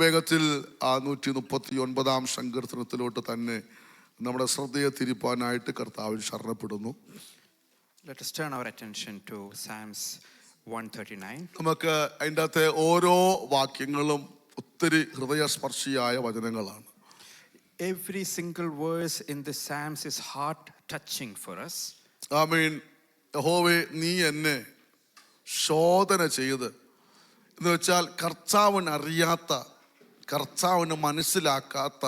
വേഗത്തിൽ 139 സങ്കീർത്തനത്തിലോട്ട് തന്നെ നമ്മുടെ ശ്രദ്ധയെ തിരിപ്പാനായിട്ട് കർത്താവിൽ ശരണപ്പെടുന്നു. Let us turn our attention to Psalms 139. നമുക്ക് അതിൻ്റെ അകത്തെ ഓരോ വാക്യങ്ങളും ഒത്തിരി ഹൃദയസ്പർശിയായ വചനങ്ങളാണ്. Every single verse in the Psalms is heart touching for us. യഹോവേ, നീ എന്നെ ശോധന ചെയ്ത് എന്ന് വെച്ചാൽ കർത്താവിന് അറിയാത്ത, കർത്താവിന് മനസ്സിലാക്കാത്ത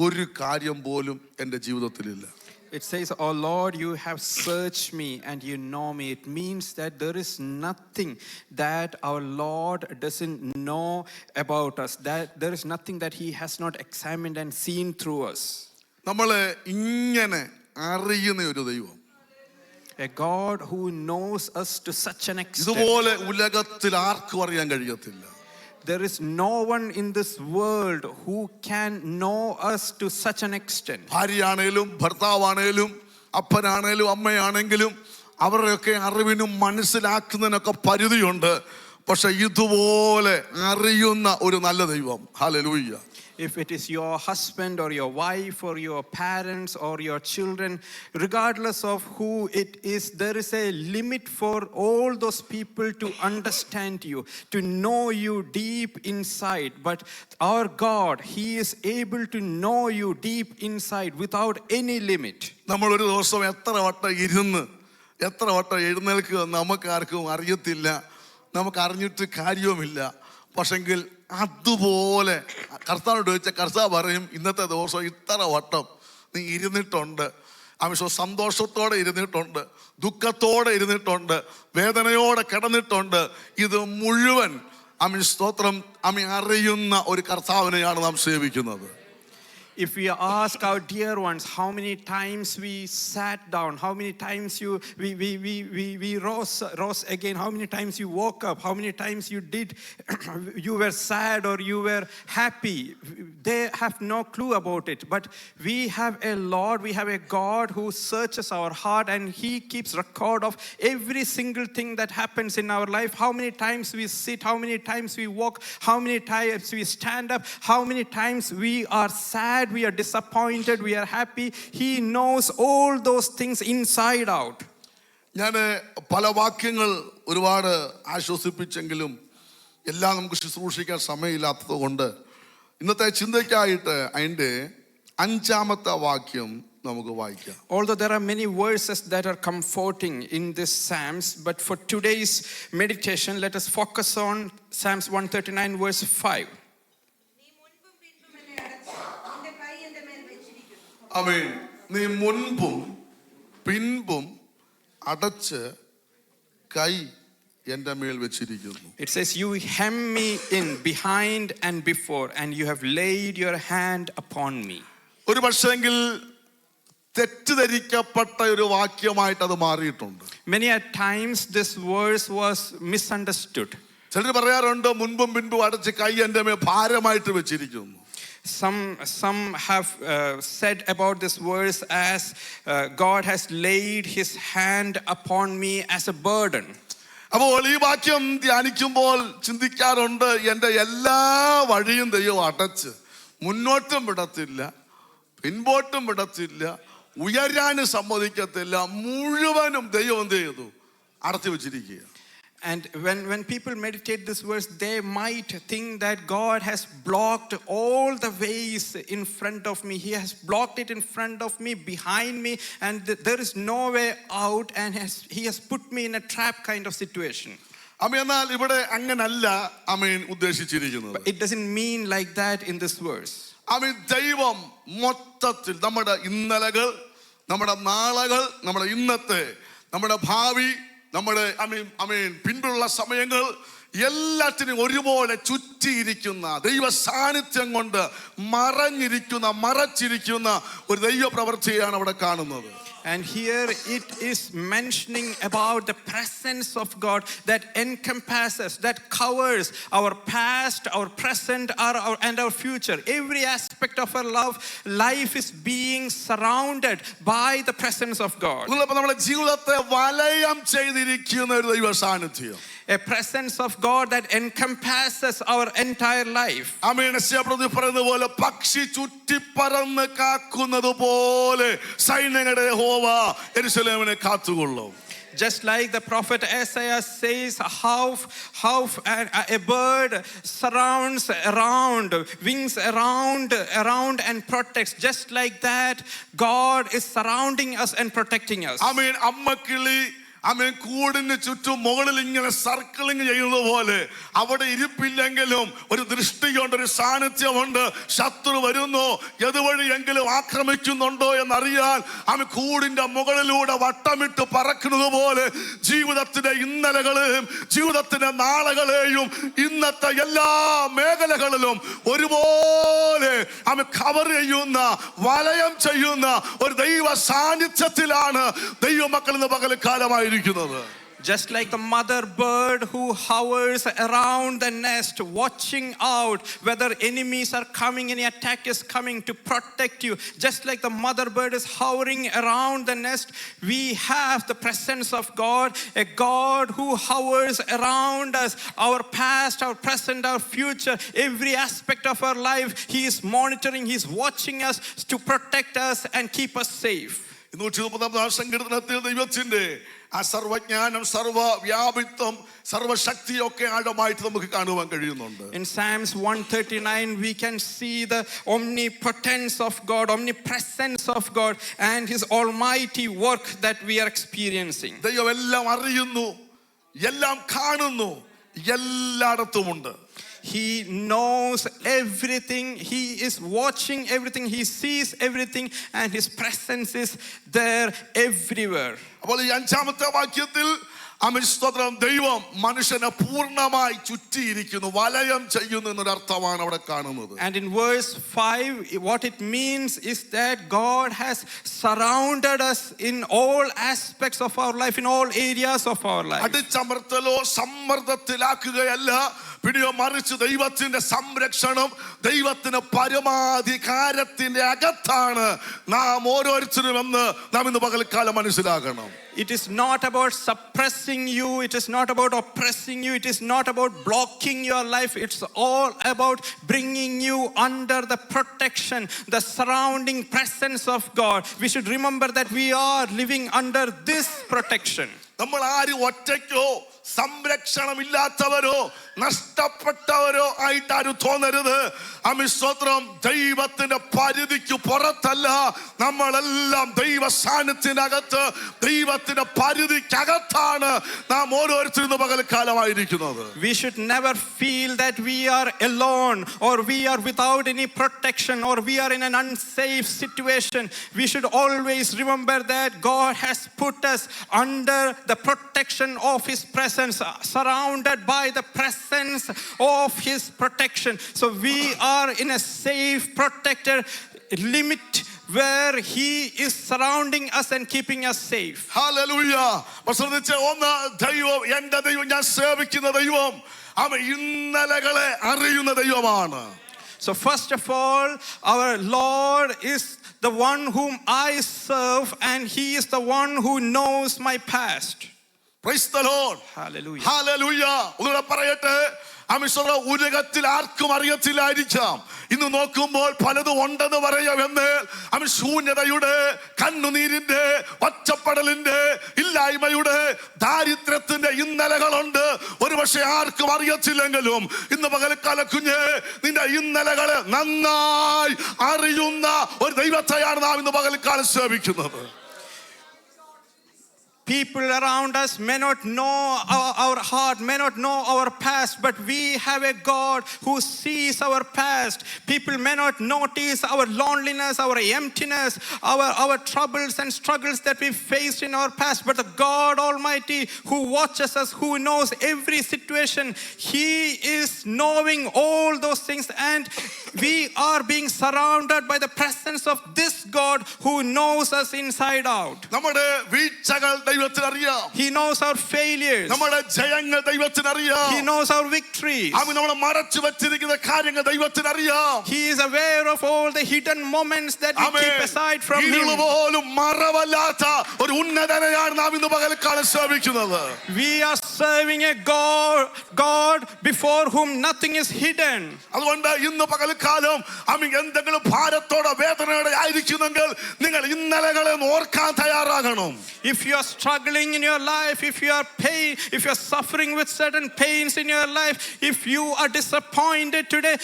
ഒരു കാര്യം പോലും എൻ്റെ ജീവിതത്തിലില്ല. It says, "Oh Lord, you have searched me and you know me." It means that there is nothing that our Lord doesn't know about us, that there is nothing that he has not examined and seen through us. നമ്മളെ ഇങ്ങനെ അറിയുന്ന ഒരു ദൈവം, a God who knows us to such an extent. ഇതുപോലെ ഉലകത്തിൽ ആർക്കും അറിയാൻ കഴിയത്തില്ല. There is no one in this world who can know us to such an extent. ഭാര്യയാണേലും ഭർത്താവാണേലും അപ്പനാണേലും അമ്മയാണെങ്കിലും അവരുടെയൊക്കെ അറിവിനും മനസ്സിലാക്കുന്നതിനൊക്കെ പരിധിയുണ്ട്. പക്ഷെ ഇതുപോലെ അറിയുന്ന ഒരു നല്ല ദൈവം, hallelujah. If it is your husband or your wife or your parents or your children, regardless of who it is, there is a limit for all those people to understand you, to know you deep inside. But our God, he is able to know you deep inside without any limit. നമ്മൾ ഒരു ദിവസം എത്ര വട്ടം ഇരുന്ന് എത്ര വട്ടം എഴുന്നേൽക്കുക നമുക്കാർക്കും അറിയത്തില്ല, നമുക്ക് അറിഞ്ഞിട്ട് കാര്യവുമില്ല. പക്ഷെങ്കിൽ അതുപോലെ കർത്താവിനോട് ചോദിച്ചാൽ കർത്താവ് പറയും, ഇന്നത്തെ ദിവസം ഇത്ര വട്ടം നീ ഇരുന്നിട്ടുണ്ട്. സന്തോഷത്തോടെ ഇരുന്നിട്ടുണ്ട്, ദുഃഖത്തോടെ ഇരുന്നിട്ടുണ്ട്, വേദനയോടെ കിടന്നിട്ടുണ്ട്. ഇത് മുഴുവൻ സ്തോത്രം അറിയുന്ന ഒരു കർത്താവിനെയാണ് നാം സേവിക്കുന്നത്. If we ask our dear ones how many times we sat down, how many times we rose again, how many times you woke up, how many times you were sad or you were happy, they have no clue about it. But we have a Lord, we have a God who searches our heart and he keeps record of every single thing that happens in our life. How many times we sit, how many times we walk, how many times we stand up, how many times we are sad, we are disappointed, we are happy. He knows all those things inside out. ഞാൻ പല വാക്യങ്ങൾ ഒരുപാട് ആശ്വസിപ്പിച്ചെങ്കിലും എല്ലാം നമുക്ക് ശുശ്രൂഷിക്കാൻ സമയമില്ലാത്തത് കൊണ്ട് ഇന്നത്തെ ചിന്തയ്ക്കായിട്ട് അതിൻ്റെ 5-ാമത്തെ വാക്യം നമുക്ക് വായിക്കാം. Although there are many verses that are comforting in this Psalms, but for today's meditation, let us focus on Psalms 139 verse 5. നീ മുൻപും പിൻപും അടച്ച് കൈ എൻ്റെ മേൽ വെച്ചിരിക്കുന്നു. It says, you hem me in behind and before, and you have laid your hand upon me. ഒരു പക്ഷെങ്കിൽ തെറ്റിദ്ധരിക്കപ്പെട്ട ഒരു വാക്യമായിട്ട് അത് മാറിയിട്ടുണ്ട്. Many a times this verse was misunderstood. ചിലർ പറയാറുണ്ട് മുൻപും പിൻപും അടച്ച് കൈ എൻ്റെ മേൽ ഭാരമായിട്ട് വെച്ചിരിക്കുന്നു. Some have said about this verse as God has laid his hand upon me as a burden. അപ്പോൾ ഈ വാക്യം ധ്യാനിക്കുമ്പോൾ ചിന്തിക്കാറുണ്ട്, എൻ്റെ എല്ലാ വഴിയും ദൈവം അടച്ച് മുന്നോട്ടും വിടത്തില്ല, പിൻപോട്ടും വിടത്തില്ല, ഉയരാനും സമ്മതിക്കത്തില്ല, മുഴുവനും ദൈവം എന്ത് ചെയ്തു? അടച്ചു വെച്ചിരിക്കുക. And when people meditate this verse, they might think that God has blocked all the ways in front of me. He has blocked it in front of me, behind me, and there is no way out, and he has put me in a trap kind of situation. എന്നാൽ ഇവിടെ അങ്ങനല്ല ഉദ്ദേശിച്ചിരിക്കുന്നത്. It doesn't mean like that in this verse. ദൈവം മൊത്തത്തിൽ നമ്മുടെ ഇന്നലകൾ, നമ്മുടെ നാളകൾ, നമ്മുടെ ഇന്നത്തെ, നമ്മുടെ ഭാവി, നമ്മുടെ പിൻപുള്ള സമയങ്ങൾ എല്ലാത്തിനും ഒരുപോലെ ചുറ്റിയിരിക്കുന്ന ദൈവ സാന്നിധ്യം കൊണ്ട് മറച്ചിരിക്കുന്ന ഒരു ദൈവ പ്രവൃത്തിയാണ് അവിടെ കാണുന്നത്. And here it is mentioning about the presence of God that encompasses, that covers our past, our present, and our future. Every aspect of our life is being surrounded by the presence of God. നമ്മുടെ ജീവിതത്തെ വലയം ചെയ്തിരിക്കുന്ന ഒരു ദൈവ സാന്നിധ്യം. A presence of God that encompasses our entire life. ആമേൻ. യെശയ്യാപ്രവചനം പറയുന്നത് പോലെ പക്ഷി ചുറ്റിപ്പറന്ന് കാക്കുന്നത് പോലെ സൈന്യങ്ങളുടെ യഹോവ യെരൂശലേമിനെ കാത്തുകൊള്ളും. Just like the prophet Isaiah says, how a bird surrounds around, wings around and protects. Just like that, God is surrounding us and protecting us. ആമേൻ. അമ്മക്കിളി ആമേൻ കൂടിന് ചുറ്റും മുകളിൽ ഇങ്ങനെ സർക്കിളിങ് ചെയ്യുന്നത് പോലെ അവിടെ ഇരിപ്പില്ലെങ്കിലും ഒരു ദൃഷ്ടിയുണ്ട്, ഒരു സാന്നിധ്യമുണ്ട്. ശത്രു വരുന്നോ ഏതുവഴിയെങ്കിലും ആക്രമിക്കുന്നുണ്ടോ എന്നറിയാൻ ആമേൻ കൂടിന്റെ മുകളിലൂടെ വട്ടമിട്ട് പറക്കുന്നത് പോലെ ജീവിതത്തിന്റെ ഇന്നലകളെയും ജീവിതത്തിന്റെ നാളുകളെയും ഇന്നത്തെ എല്ലാ മേഖലകളിലും ഒരുപോലെ ആമേൻ കവർ ചെയ്യുന്ന, വലയം ചെയ്യുന്ന ഒരു ദൈവ സാന്നിധ്യത്തിലാണ് ദൈവമക്കൾ ഇന്ന് പകൽക്കാലമായി. Just like the mother bird who hovers around the nest, watching out whether enemies are coming, any attack is coming to protect you. Just like the mother bird is hovering around the nest, we have the presence of God, a God who hovers around us, our past, our present, our future, every aspect of our life. He is monitoring, He is watching us to protect us and keep us safe. 130 സങ്കീർത്തനത്തിൽ ദൈവത്തിന്റെ ആ സർവജ്ഞാനം, സർവവ്യാപിത്വം, സർവശക്തിയൊക്കെ ആഴമായിട്ട് നമുക്ക് കാണുവാൻ കഴിയുന്നുണ്ട്. In Psalms 139 we can see the omnipotence of God, omnipresence of God and His almighty work that we are experiencing. ദൈവം എല്ലാം അറിയുന്നു, എല്ലാം കാണുന്നു, എല്ലായിടത്തുമുണ്ട്. He knows everything, He is watching everything, He sees everything and His presence is there everywhere. അപ്പോൾ ഈ 5-ാമത്തെ വാക്യത്തിൽ സ്തോത്രം, ദൈവം മനുഷ്യനെ പൂർണ്ണമായി ചുറ്റിയിരിക്കുന്നു, വലയം ചെയ്യുന്നു എന്നൊരു അർത്ഥമാണ് അവിടെ കാണുന്നത്. And in verse 5 what it means is that God has surrounded us in all aspects of our life, in all areas of our life. അടിച്ചമർത്തലോ സമ്മർദ്ദത്തിലാക്കുകയല്ല, പിടിയോ മറിച്ച് ദൈവത്തിന്റെ സംരക്ഷണം, ദൈവത്തിന്റെ പരമാധികാരത്തിന്റെ അകത്താണ് നാം ഓരോരുത്തരും എന്ന് നാം ഇന്ന് പകൽക്കാലം മനസ്സിലാക്കണം. It is not about suppressing you, it is not about oppressing you, it is not about blocking your life. It's all about bringing you under the protection, the surrounding presence of God. We should remember that we are living under this protection. നമ്മൾ ആരും ഒറ്റയ്ക്കോ സംരക്ഷണമില്ലാത്തവരോ നഷ്ടപ്പെട്ടവരോ ആയിട്ടാരും തോന്നരുത്. സ്തോത്രം, ദൈവത്തിന്റെ പരിധിക്ക് പുറത്തല്ല, നമ്മളെല്ലാം ദൈവ സാന്നിധ്യത്തിനകത്ത്, ദൈവത്തിന്റെ പരിധിക്കകത്താണ് നാം ഓരോരുത്തരും പകൽക്കാലമായിരിക്കുന്നത്. We should never feel that we are alone or we are without any protection or we are in an unsafe situation. We should always remember that God has put us under the protection of His presence, surrounded by the presence of His protection. So we are in a safe, protected limit where He is surrounding us and keeping us safe. Hallelujah. ശ്രദ്ധിച്ച്, ഒന്ന് ദൈവം, എൻ്റെ ദൈവം, ഞാൻ സേവിക്കുന്ന ദൈവം, അവൻ ഇന്നലകളെ അറിയുന്ന ദൈവമാണ്. So first of all, our Lord is the one whom I serve and He is the one who knows my past. Praise the Lord. Hallelujah. Hallelujah. ഒന്നുകൂടെ പറയട്ടെ, ഉലകത്തിൽ ആർക്കും അറിയത്തില്ലായിരിക്കാം. ഇന്ന് നോക്കുമ്പോൾ പലതും ഉണ്ടെന്ന് പറയാമെന്ന് ശൂന്യതയുടെ, കണ്ണുനീരിന്റെ, ഒറ്റപ്പെടലിന്റെ, ഇല്ലായ്മയുടെ, ദാരിദ്ര്യത്തിന്റെ ഇന്നലകളുണ്ട്. ഒരുപക്ഷെ ആർക്കും അറിയത്തില്ലെങ്കിലും ഇന്ന് പകൽക്കാല കുഞ്ഞ്, നിന്റെ ഇന്നലകളെ നന്നായി അറിയുന്ന ഒരു ദൈവത്തെയാണ് നാം ഇന്ന് പകൽക്കാലം സേവിക്കുന്നത്. People around us may not know our heart, may not know our past, but we have a God who sees our past. People may not notice our loneliness, our emptiness, our troubles and struggles that we faced in our past, but the God Almighty who watches us, who knows every situation, He is knowing all those things and we are being surrounded by the presence of this God who knows us inside out. നമ്മുടെ വീഴ്ചകൾ ദൈവത്തിന് അറിയാം. He knows our failures. നമ്മുടെ ജയങ്ങൾ ദൈവത്തിന് അറിയാം. He knows our victories. അവൻ നമ്മളെ മറച്ചു വെച്ചിരിക്കുന്ന കാര്യങ്ങൾ ദൈവത്തിന് അറിയാം. He is aware of all the hidden moments that we keep aside from him. ഇരുളുപോലും മറവല്ലാത്ത ഒരു ഉന്നതനെയാണ് നാം ഇന്ന് പകൽക്കാലം സേവിക്കുന്നത്. We are serving a God before whom nothing is hidden. അതുകൊണ്ട് ഇന്ന് പകൽക്കാലം എന്തെങ്കിലും ഭാരത്തോടെ വേദനയോടെ ആയിരിക്കുന്നെങ്കിൽ നിങ്ങൾ ഇന്നലകളെ ഓർക്കാൻ തയ്യാറാകണം. If you are struggling in your life, if you are suffering with certain pains in your life, if you are disappointed today,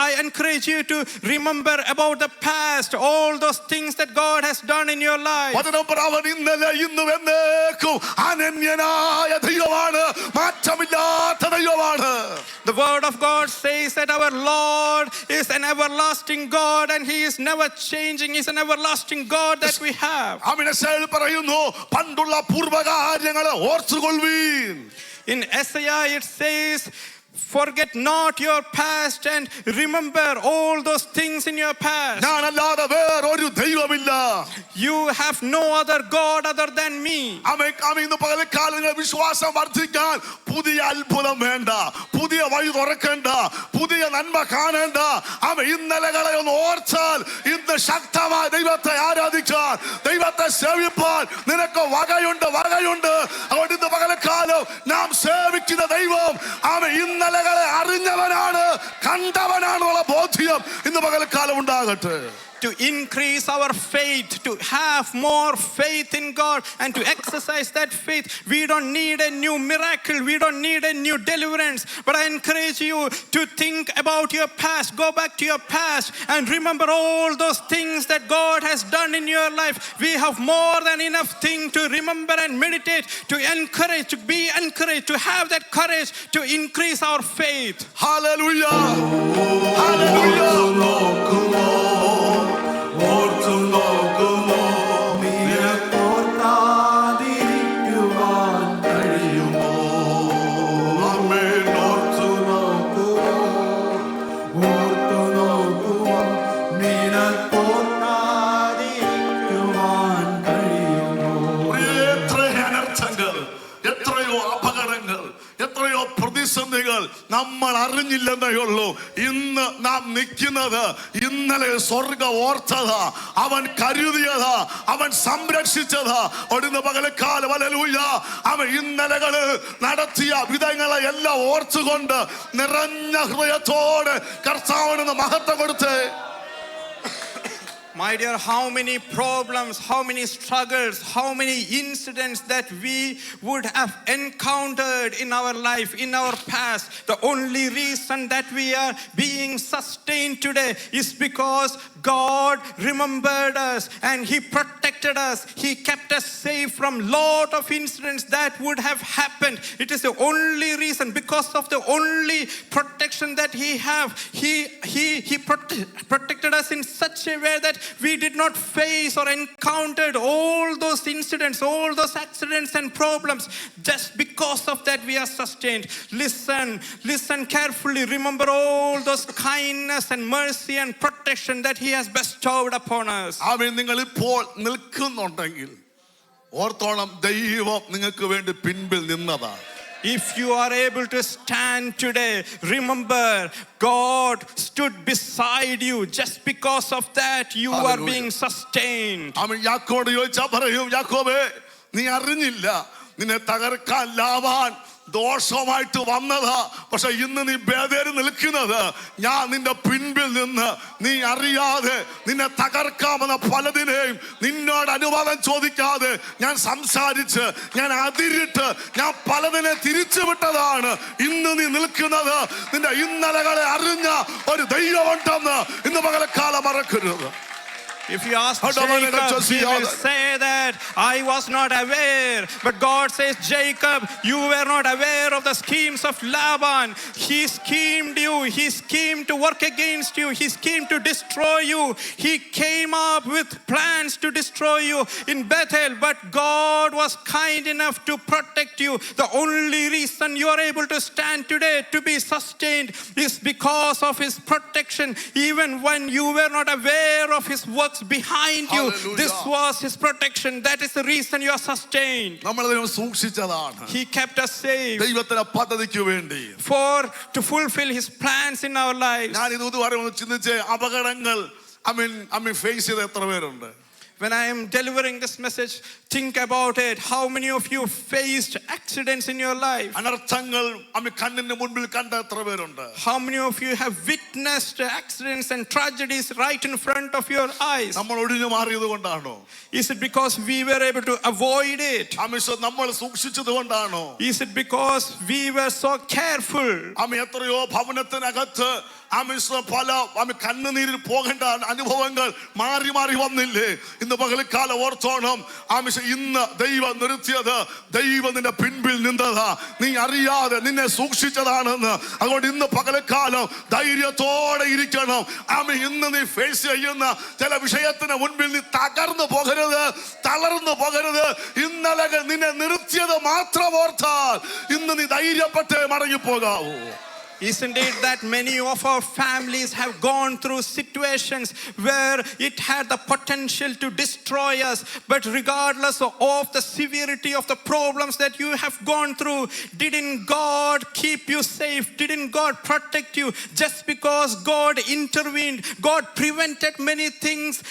I encourage you to remember about the past, all those things that God has done in your life. അവൻ ഇന്നലെ ഇന്നും എന്നേക്കും അനന്യനായ ദൈവമാണ്, മാറ്റമില്ലാത്ത ദൈവമാണ്. The word of God says that our Lord is an everlasting God and he is never changing. He is an everlasting God that we have. യെശയ്യാ പറയുന്നു, പണ്ടുള്ള പൂർവകാര്യങ്ങളെ ഓർത്തുകൊള്ളുവീൻ. In Isaiah it says, forget not your past and remember all those things in your past. ഞാനല്ലാതെ വേറൊരു ദൈവമില്ല. You have no other God other than me. ഇന്ന് പകൽക്കാലം വിശ്വാസം വർദ്ധിക്കാൻ പുതിയ അത്ഭുതം വേണ്ട, പുതിയ വഴി തുറക്കണ്ട, പുതിയ നന്മ കാണേണ്ട. ഇന്നലകളെ ഒന്ന് ഓർത്താൽ ഇന്ന് ശക്തമായ ദൈവത്തെ ആരാധിക്കാൻ, ദൈവത്തെ സേവിപ്പാൻ നിനക്ക് വകയുണ്ട്. അതുകൊണ്ട് ഇന്ന് പകൽക്കാലം നാം സേവിക്കുന്ന ദൈവം ഇന്നലകളെ അറിഞ്ഞവനാണ്, കണ്ടവനാണെന്നുള്ള ബോധ്യം ഇന്ന് പകൽക്കാലം ഉണ്ടാകട്ടെ. To increase our faith, to have more faith in God and to exercise that faith, we don't need a new miracle, we don't need a new deliverance, but I encourage you to think about your past. Go back to your past and remember all those things that God has done in your life. We have more than enough thing to remember and meditate, to encourage, to be encouraged, to have that courage to increase our faith. Hallelujah, hallelujah. നമ്മൾ അറിഞ്ഞില്ലെന്നേ ഉള്ളൂ. ഇന്ന് നാം നിൽക്കുന്നത് ഇന്നലെ സ്വർഗം ഓർത്തതാ, അവൻ കരുതിയതാ, അവൻ സംരക്ഷിച്ചതാ. ഒടുന്ന പകൽക്കാലം ഹല്ലേലൂയ, അവൻ ഇന്നലകള് നടത്തിയ വിധങ്ങളെ എല്ലാം ഓർത്തുകൊണ്ട് നിറഞ്ഞ ഹൃദയത്തോടെ കർത്താവിന് മഹത്വം കൊടുത്തേ. My dear, how many problems, how many struggles, how many incidents that we would have encountered in our life, in our past. The only reason that we are being sustained today is because God remembered us and He protected us. He kept us safe from lot of incidents that would have happened. It is the only reason, because of the only protection that He have. He protected us in such a way that we did not face or encountered all those incidents, all those accidents and problems. Just because of that we are sustained. Listen carefully. Remember all those kindness and mercy and protection that He has bestowed upon us. നിങ്ങൾ ഇപ്പോൾ നിൽക്കുന്നുണ്ടെങ്കിൽ ഓർത്തോണം, ദൈവം നിങ്ങൾക്ക് വേണ്ടി പിൻപിൽ നിന്നതാണ്. If you are able to stand today, remember God stood beside you. Just because of that you Hallelujah. are being sustained. യാക്കോബോട് ചോദിച്ചാ പറയും, യാക്കോബേ നീ അറിഞ്ഞില്ല, നിന്നെ തകർക്കാൻ ലാവാൻ ദോഷമായിട്ട് വന്നതാ. പക്ഷെ ഇന്ന് നീ ബേതേര് നിൽക്കുന്നത് ഞാൻ നിന്റെ പിൻപിൽ നിന്ന്, നീ അറിയാതെ നിന്നെ തകർക്കാമെന്ന പലതിനെയും നിന്നോട് അനുവാദം ചോദിക്കാതെ ഞാൻ സംസാരിച്ച്, ഞാൻ അതിരിട്ട്, ഞാൻ പലതിനെ തിരിച്ചു വിട്ടതാണ്. ഇന്ന് നീ നിൽക്കുന്നത് നിന്റെ ഇന്നലകളെ അറിഞ്ഞ ഒരു ദൈവമുണ്ടെന്ന് ഇന്ന് പകൽക്കാലം മറക്കരുത്. If you ask How do I Jacob, just see he how will that- say that I was not aware. But God says, Jacob, you were not aware of the schemes of Laban. He schemed you. He schemed to work against you. He schemed to destroy you. He came up with plans to destroy you in Bethel. But God was kind enough to protect you. The only reason you are able to stand today, to be sustained, is because of His protection. Even when you were not aware of His works behind you, Hallelujah. this was His protection. That is the reason you are sustained. നമ്മളെ ദൈവം സൂക്ഷിച്ചതാണ് He kept us safe ദൈവത്തിന്റെ പദ്ധതിക്ക് വേണ്ടി. to fulfill His plans in our lives. ഞാൻ ഇത് പറയുമ്പോൾ ചിന്തിച്ച് അപകടങ്ങൾ ഫേസ് ചെയ്ത എത്ര പേരുണ്ട്? When I am delivering this message, think about it. How many of you faced accidents in your life? അനർത്ഥങ്ങൾ കണ്ണിന്റെ മുൻപിൽ കണ്ട എത്ര പേരുണ്ട്? How many of you have witnessed accidents and tragedies right in front of your eyes? നമ്മൾ ഒഴിഞ്ഞു മാറിയത് കൊണ്ടാണോ? Is it because we were able to avoid it? നമ്മൾ സൂക്ഷിച്ചത് കൊണ്ടാണോ? Is it because we were so careful? എത്രയോ ഭവനത്തിനകത്ത് പല കണ്ണുനീരിൽ പോകേണ്ട അനുഭവങ്ങൾ മാറി മാറി വന്നില്ലേ? ഇന്ന് പകൽക്കാലം ഓർത്തോണം, ഇന്ന് ദൈവം നിർത്തിയത്, ദൈവം നിന്റെ പിൻപിൽ നിന്നതാ, നീ അറിയാതെ നിന്നെ സൂക്ഷിച്ചതാണെന്ന്. അതുകൊണ്ട് ഇന്ന് പകൽക്കാലം ധൈര്യത്തോടെ ഇരിക്കണം. ഇന്ന് നീ ഫേസ് ചെയ്യുന്ന ചില വിഷയത്തിന് മുൻപിൽ നീ തകർന്നു പോകരുത്, തളർന്നു പോകരുത്. ഇന്നലെ നിന്നെ നിർത്തിയത് മാത്രം ഓർത്താൽ ഇന്ന് നീ ധൈര്യപ്പെട്ട് മടങ്ങിപ്പോകാവൂ. Isn't it that many of our families have gone through situations where it had the potential to destroy us, but regardless of the severity of the problems that you have gone through, didn't God keep you safe? Didn't God protect you? Just because God intervened, God prevented many things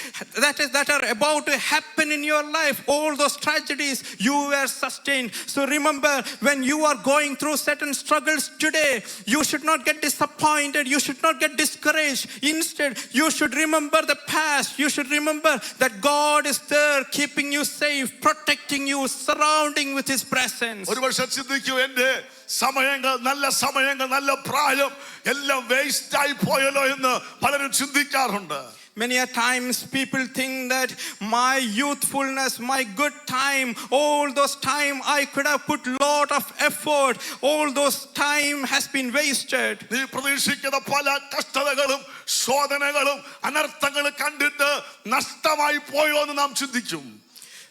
that are about to happen in your life. All those tragedies, you were sustained. So remember, when you are going through certain struggles today, you should not get disappointed. You should not get discouraged. Instead, you should remember the past. You should remember that God is there, keeping you safe, protecting you, surrounding with His presence. ഒരു വർഷം ചിന്തിക്കൂ, എന്റെ സമയങ്ങൾ, നല്ല സമയങ്ങൾ, നല്ല പ്രായം എല്ലാം വേസ്റ്റ് ആയി പോയല്ലോ എന്ന് പലരും ചിന്തിക്കാറുണ്ട്. Many a times people think that my youthfulness, my good time, all those time I could have put lot of effort, all those time has been wasted. നീ പ്രതീക്ഷിക്കുന്ന പല കഷ്ടതകളും ശോധനകളും അനർത്ഥങ്ങളും കണ്ടിട്ട് നഷ്ടമായി പോയോ എന്ന് നാം ചിന്തിക്കും.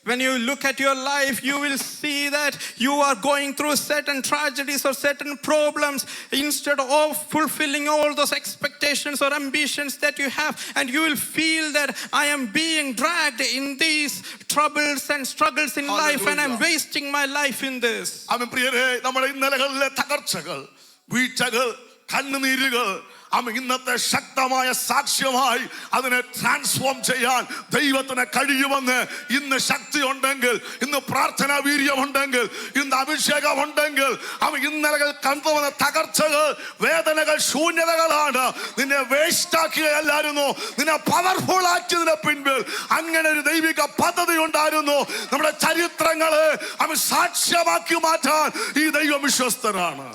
When you look at your life, you will see that you are going through certain tragedies or certain problems instead of fulfilling all those expectations or ambitions that you have. And you will feel that I am being dragged in these troubles and struggles in life, and I'm wasting my life in this. പ്രിയരേ, നമ്മുടെ ഇന്നലകളിലെ തകർച്ചകൾ, വീഴ്ചകൾ, കണ്ണുനീരുകൾ ഇന്നത്തെ ശക്തമായ സാക്ഷ്യമായി അതിനെ transform ചെയ്യാൻ ദൈവത്തിന് കഴിയുമെന്ന്. ഇന്ന് ശക്തി ഉണ്ടെങ്കിൽ, ഇന്ന് പ്രാർത്ഥനാ വീര്യമുണ്ടെങ്കിൽ, ഇന്ന് അഭിഷേകം ഉണ്ടെങ്കിൽ, ഇന്നലെ കണ്ടുവന്ന തകർച്ചകൾ, വേദനകൾ, ശൂന്യതകളാണ് നിന്നെ വേസ്റ്റ് ആക്കിയല്ലായിരുന്നു, നിന്നെ പവർഫുൾ ആക്കിയതിന് പിൻപിൽ അങ്ങനെ ഒരു ദൈവിക പദ്ധതി ഉണ്ടായിരുന്നു. നമ്മുടെ ചരിത്രങ്ങളെ സാക്ഷ്യമാക്കി മാറ്റാൻ ഈ ദൈവം വിശ്വസ്തനാണ്.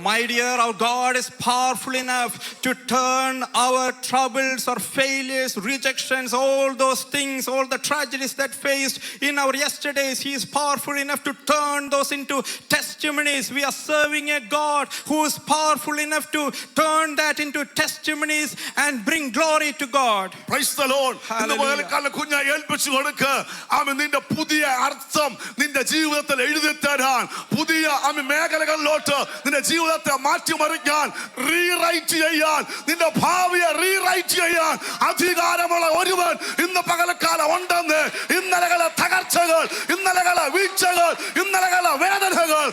My dear, our God is powerful enough to turn our troubles or failures, rejections, all those things, all the tragedies that faced in our yesterdays. He is powerful enough to turn those into testimonies. We are serving a God who is powerful enough to turn that into testimonies and bring glory to God. Praise the Lord. കുഞ്ഞ ഏൽപ്പിച്ചു കൊടുക്ക. നിന്റെ പുതിയ അർത്ഥം നിന്റെ ജീവിതത്തിൽ എഴുതി തരാൻ, പുതിയ മേഖലകളിലോട്ട് നിന്റെ ജീവിതത്തെ മാറ്റിമറിക്കാൻ, റീറൈറ്റ് ചെയ്യാൻ, നിന്റെ ഭാവിയെ റീറൈറ്റ് ചെയ്യാൻ അധികാരമുള്ള ഒരുവൻ ഇന്ന് പകൽക്കാലം ഉണ്ടെന്ന്. ഇന്നലകളെ തകർച്ചകൾ, ഇന്നലകളെ വീഴ്ചകൾ, ഇന്നലകളെ വേദനകൾ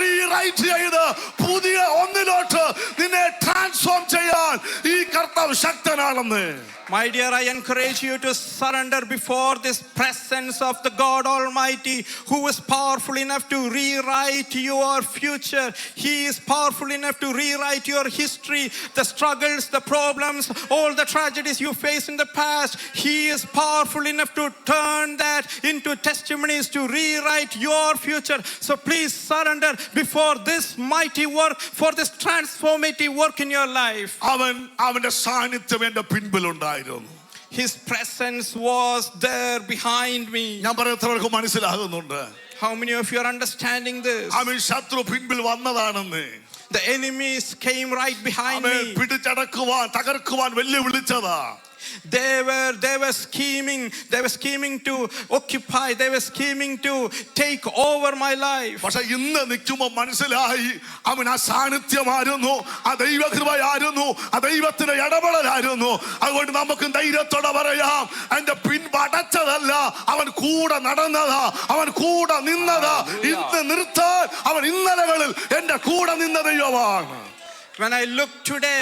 റീറൈറ്റ് ചെയ്ത് പുതിയ ഒന്നിലോട്ട് നിന്നെ ട്രാൻസ്ഫോം ചെയ്യാൻ ഈ കർത്താവ് ശക്തനാണെന്ന്. My dear, I encourage you to surrender before this presence of the God Almighty, who is powerful enough to rewrite your future. He is powerful enough to rewrite your history, the struggles, the problems, all the tragedies you faced in the past. He is powerful enough to turn that into testimonies, to rewrite your future. So please surrender before this mighty work, for this transformative work in your life. അവന്റെ സാന്നിധ്യം എന്റെ പിൻപിലുണ്ടായിരുന്നു. His presence was there behind me. ഞാൻ പറയുന്നവർക്ക് മനസ്സിലാകുന്നുണ്ട്. How many of you are understanding this? ആമേൻ. ശത്രു പിൻപിൽ വന്നതാണെന്ന്. The enemies came right behind me. പിടിച്ചടക്കുവാൻ തകർക്കുവാൻ വെല്ലുവിളിച്ചതാ. They were scheming to occupy, they were scheming to take over my life. പക്ഷെ ഇന്ന് നിൽക്കുമ്പോൾ മനസ്സിലായി അവൻ ആ സാന്നിധ്യമായിരുന്നു, ആ ദൈവകൃപയായിരുന്നു, ആ ദൈവത്തിന്റെ ഇടപെടലായിരുന്നു. അതുകൊണ്ട് നമുക്ക് ധൈര്യത്തോടെ പറയാം, എന്റെ പിൻപടച്ചതല്ല, അവൻ കൂടെ നടന്നതാ, അവൻ കൂടെ നിന്നതാ. ഇന്ന് നിർത്താൻ അവൻ ഇന്നലകളിൽ എന്റെ കൂടെ നിന്ന ദൈവമാണ്. When I look today,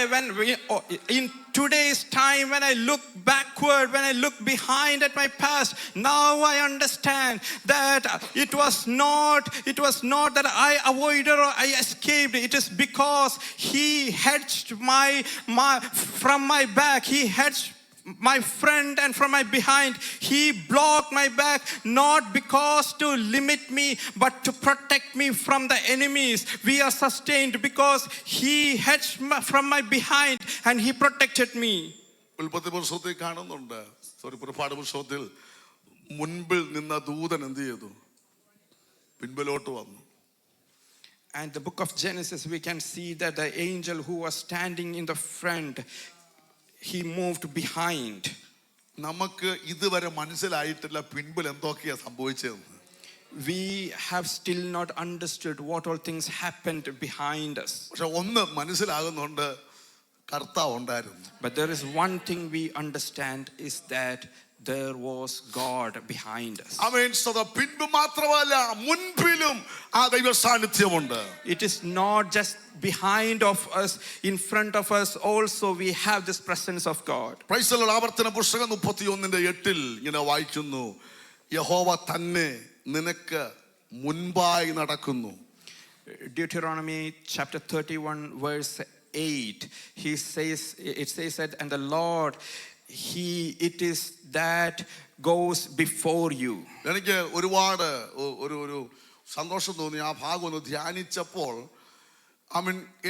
in today's time, when I look backward, when I look behind at my past, now I understand that it was not that I avoided or I escaped. It is because He hedged from my back. He hedged my friend, and from my behind He blocked my back, not because to limit me but to protect me from the enemies. We are sustained because He hedged from my behind and He protected me. ഉൽപ്പത്തി പുസ്തകത്തിൽ കാണുന്നുണ്ട്, പുറപ്പാട് പുസ്തകത്തിൽ മുൻപിൽ നിന്ന ദൂതൻ എന്ത് ചെയ്തു? പിൻപിലോട്ട് വന്നു. And the book of Genesis, we can see that the angel who was standing in the front, he moved behind. നമുക്ക് ഇതുവരെ മനസ്സിലായിട്ടില്ല പിൻപിൽ എന്തൊക്കെയാ സംഭവിച്ചതെന്ന്. We have still not understood what all things happened behind us. പക്ഷെ ഒന്ന് മനസ്സിലാകുന്നുണ്ട്, കർത്താവ് ഉണ്ടായിരുന്നു. But there is one thing we understand, is that there was God behind us. ആമേൻ. പിൻപ് മാത്രമല്ല, മുൻപിലും ആ ദൈവ സാന്നിധ്യമുണ്ട്. It is not just behind of us, in front of us also we have this presence of God. Praise the Lord. ആവർത്തന പുസ്തകം 31:8 ഇങ്ങനെ വായിക്കുന്നു, യഹോവ തന്നെ നിനക്ക് മുൻപായി നടക്കുന്നു. Deuteronomy chapter 31 verse 8, it says that, and the Lord, it is that goes before you. എനിക്ക് ഒരുപാട് ഒരു സന്തോഷം തോന്നി ആ ഭാഗം ഒന്ന് ധ്യാനിച്ചപ്പോൾ.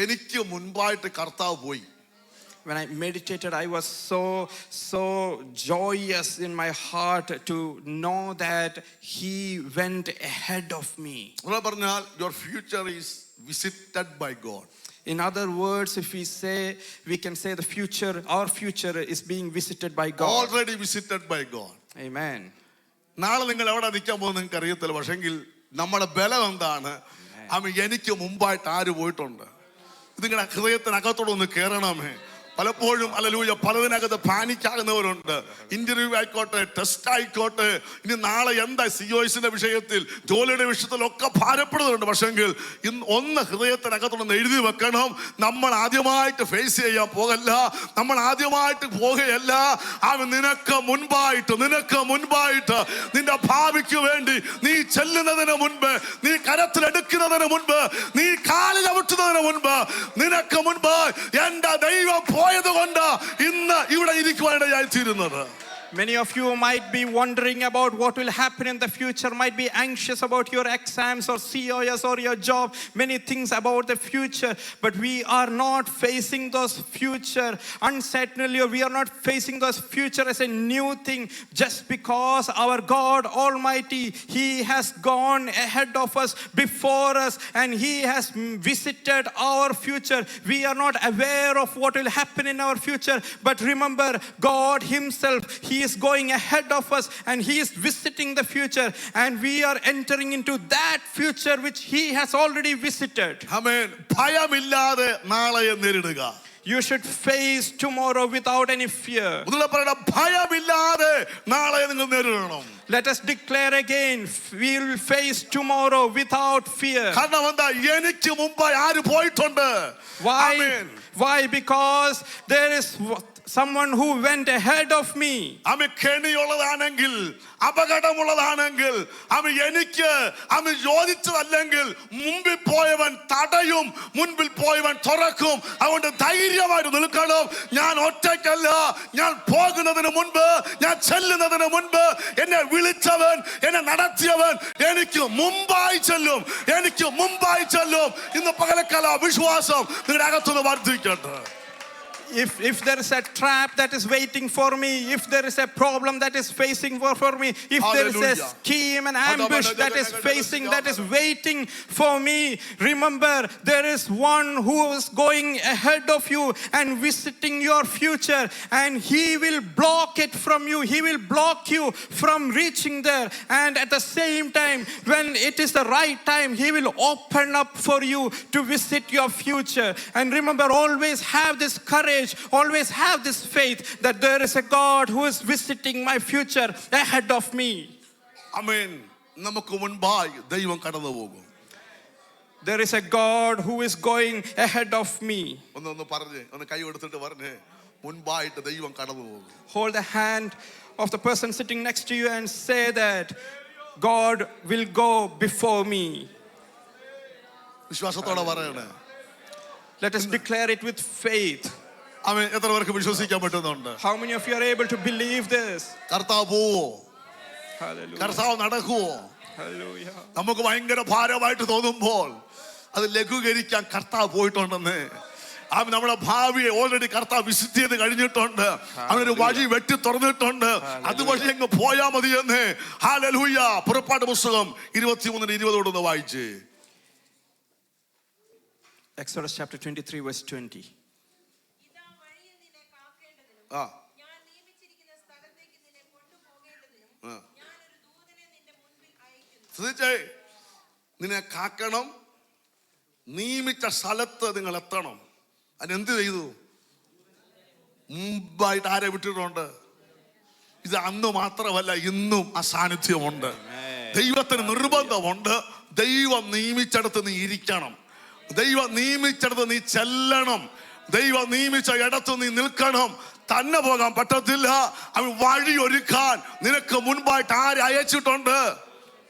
എനിക്ക് മുൻപായിട്ട് കർത്താവ് പോയി. When I meditated, I was so joyous in my heart to know that He went ahead of me. പറഞ്ഞാൽ your future is visited by God. In other words, if we can say our future is being visited by God. Already visited by God. Amen. നാളെ നിങ്ങൾ എവിടെ നിൽക്കാൻ പോകുന്നത് നിങ്ങൾക്ക് അറിയത്തില്ല. പക്ഷെങ്കിൽ നമ്മുടെ ബലം എന്താണ്? എനിക്ക് മുമ്പായിട്ട് ആര് പോയിട്ടുണ്ട്? ഇതിങ്ങനെ ഹൃദയത്തിനകത്തോടെ ഒന്ന് കയറണമേ. പലപ്പോഴും ഹല്ലേലൂയ പലതിനകത്ത് പാനിക്കാകുന്നവരുണ്ട്. ഇന്റർവ്യൂ ആയിക്കോട്ടെ, ടെസ്റ്റ് ആയിക്കോട്ടെ, ഇനി നാളെ എന്താ COSന്റെ വിഷയത്തിൽ, ജോലിയുടെ വിഷയത്തിലൊക്കെ ഭാരപ്പെടുന്നുണ്ട്. പക്ഷെങ്കിൽ ഒന്ന് ഹൃദയത്തിനകത്തോടൊന്ന് എഴുതി വെക്കണം, നമ്മൾ ആദ്യമായിട്ട് ഫേസ് ചെയ്യാൻ പോകല്ല, നമ്മൾ ആദ്യമായിട്ട് പോകുകയല്ല. അവൻ നിനക്ക് മുൻപായിട്ട് നിന്റെ ഭാവിക്ക് വേണ്ടി നീ ചെല്ലുന്നതിന് മുൻപ്, നീ കരത്തിലെടുക്കുന്നതിന് മുൻപ്, നീ കാലിൽ ചവിട്ടുന്നതിന് മുൻപ്, നിനക്ക് മുൻപ് എന്റെ ദൈവം പോയതുകൊണ്ട് ഇന്ന് ഇവിടെ ഇരിക്കുവാനിടയായി തീരുന്നത്. Many of you might be wondering about what will happen in the future, might be anxious about your exams or COS or your job, many things about the future, but we are not facing those future uncertainly, or we are not facing those future as a new thing just because our God Almighty, He has gone ahead of us, before us, and He has visited our future. We are not aware of what will happen in our future, but remember, God Himself, He is going ahead of us and He is visiting the future, and we are entering into that future which He has already visited. ആമേൻ. ഭയമില്ലാതെ നാളെയെ നേരിടുക. You should face tomorrow without any fear. ഭയമില്ലാതെ നാളെ നിങ്ങൾ നേരിടണം. Let us declare again, we will face tomorrow without fear. കാരണം എന്താ? എനിക്ക് മുമ്പായി ആര് പോയിട്ടുണ്ട്? Why? Because there is someone who went ahead of me. കെണിയുള്ളതാണെങ്കിൽ, അപകടമുള്ളതാണെങ്കിൽ, എനിക്ക് യോജിച്ചതല്ലെങ്കിൽ മുമ്പിൽ പോയവൻ തടയും, മുൻപിൽ പോയവൻ തുറക്കും. അതുകൊണ്ട് ധൈര്യമായിട്ട് നിൽക്കണം. ഞാൻ ഒറ്റയ്ക്കല്ല, ഞാൻ പോകുന്നതിന് മുൻപ്, ഞാൻ ചെല്ലുന്നതിന് മുൻപ് എന്നെ വിളിച്ചവൻ, എന്നെ നടത്തിയവൻ എനിക്ക് മുമ്പായി ചെല്ലും. ഇന്ന് പകലക്കാല വിശ്വാസം നിങ്ങളുടെ അകത്തുനിന്ന് വർദ്ധിക്കട്ടെ. if there is a trap that is waiting for me, if there is a problem that is facing for me, if there is a Hallelujah. scheme and ambush that is waiting for me, remember there is one who is going ahead of you and visiting your future, and he will block it from you. He will block you from reaching there, and at the same time, when it is the right time, he will open up for you to visit your future. And remember, always have this courage, always have this faith that there is a God who is visiting my future ahead of me. Amen. നമുക്ക് മുൻപായി ദൈവം കടന്നു പോകും. There is a God who is going ahead of me. ഒന്ന് പറഞ്ഞേ, ഒന്ന് കൈ കൊടുത്തിട്ട് പറഞ്ഞേ, മുൻപായിട്ട് ദൈവം കടന്നു പോകും. Hold the hand of the person sitting next to you and say that God will go before me. വിശ്വാസത്തോടെ പറയണേ. Let us declare it with faith. അവൻ എത്ര പേർക്ക് വിശ്വസിക്കാൻ പറ്റുന്നുണ്ട്? How many of you are able to believe this? കർത്താവ് പോവോ? Hallelujah. കർത്താവ് നടക്കുവോ? Hallelujah. നമുക്ക് ഭയങ്കര ഭാരമായിട്ട് തോന്നുമ്പോൾ അത് ലഘൂകരിക്കാൻ കർത്താവ് പോയിട്ടുണ്ടെന്ന്. അവൻ നമ്മുടെ ഭാവിയെ ഓൾറെഡി കർത്താവ് വിസിറ്റ് ചെയ്ത് കഴിഞ്ഞിട്ടുണ്ട്. അവനൊരു വഴി വെട്ടി തുറന്നിട്ടുണ്ട്. അതുവഴി അങ്ങ് പോയാ മതിയെന്ന്. ഹല്ലേലൂയ. പുറപ്പാട് പുസ്തകം 23:20 വായിച്ചേ. Exodus chapter 23 verse 20. ആ ശ്രദ്ധിച്ചേ, നിന്നെ കാക്കണം, നിയമിച്ച സ്ഥലത്ത് നിങ്ങൾ എത്തണം. അതിനെന്ത് ചെയ്തു? മുമ്പായിട്ട് ആരെ വിട്ടിട്ടുണ്ട്? ഇത് അന്ന് മാത്രമല്ല, ഇന്നും ആ സാന്നിധ്യമുണ്ട്. ദൈവത്തിന് നിർബന്ധമുണ്ട്. ദൈവം നിയമിച്ചിടത്ത് നീ ഇരിക്കണം. ദൈവം നിയമിച്ചിടത്ത് നീ ചെല്ലണം. ദൈവം നിയമിച്ച ഇടത്ത് നീ നിൽക്കണം. തന്നെ പോകാൻ പറ്റത്തില്ല. അവൻ വഴി ഒരുക്കാൻ നിനക്ക് മുൻപായിട്ട് ആരെ അയച്ചിട്ടുണ്ട്?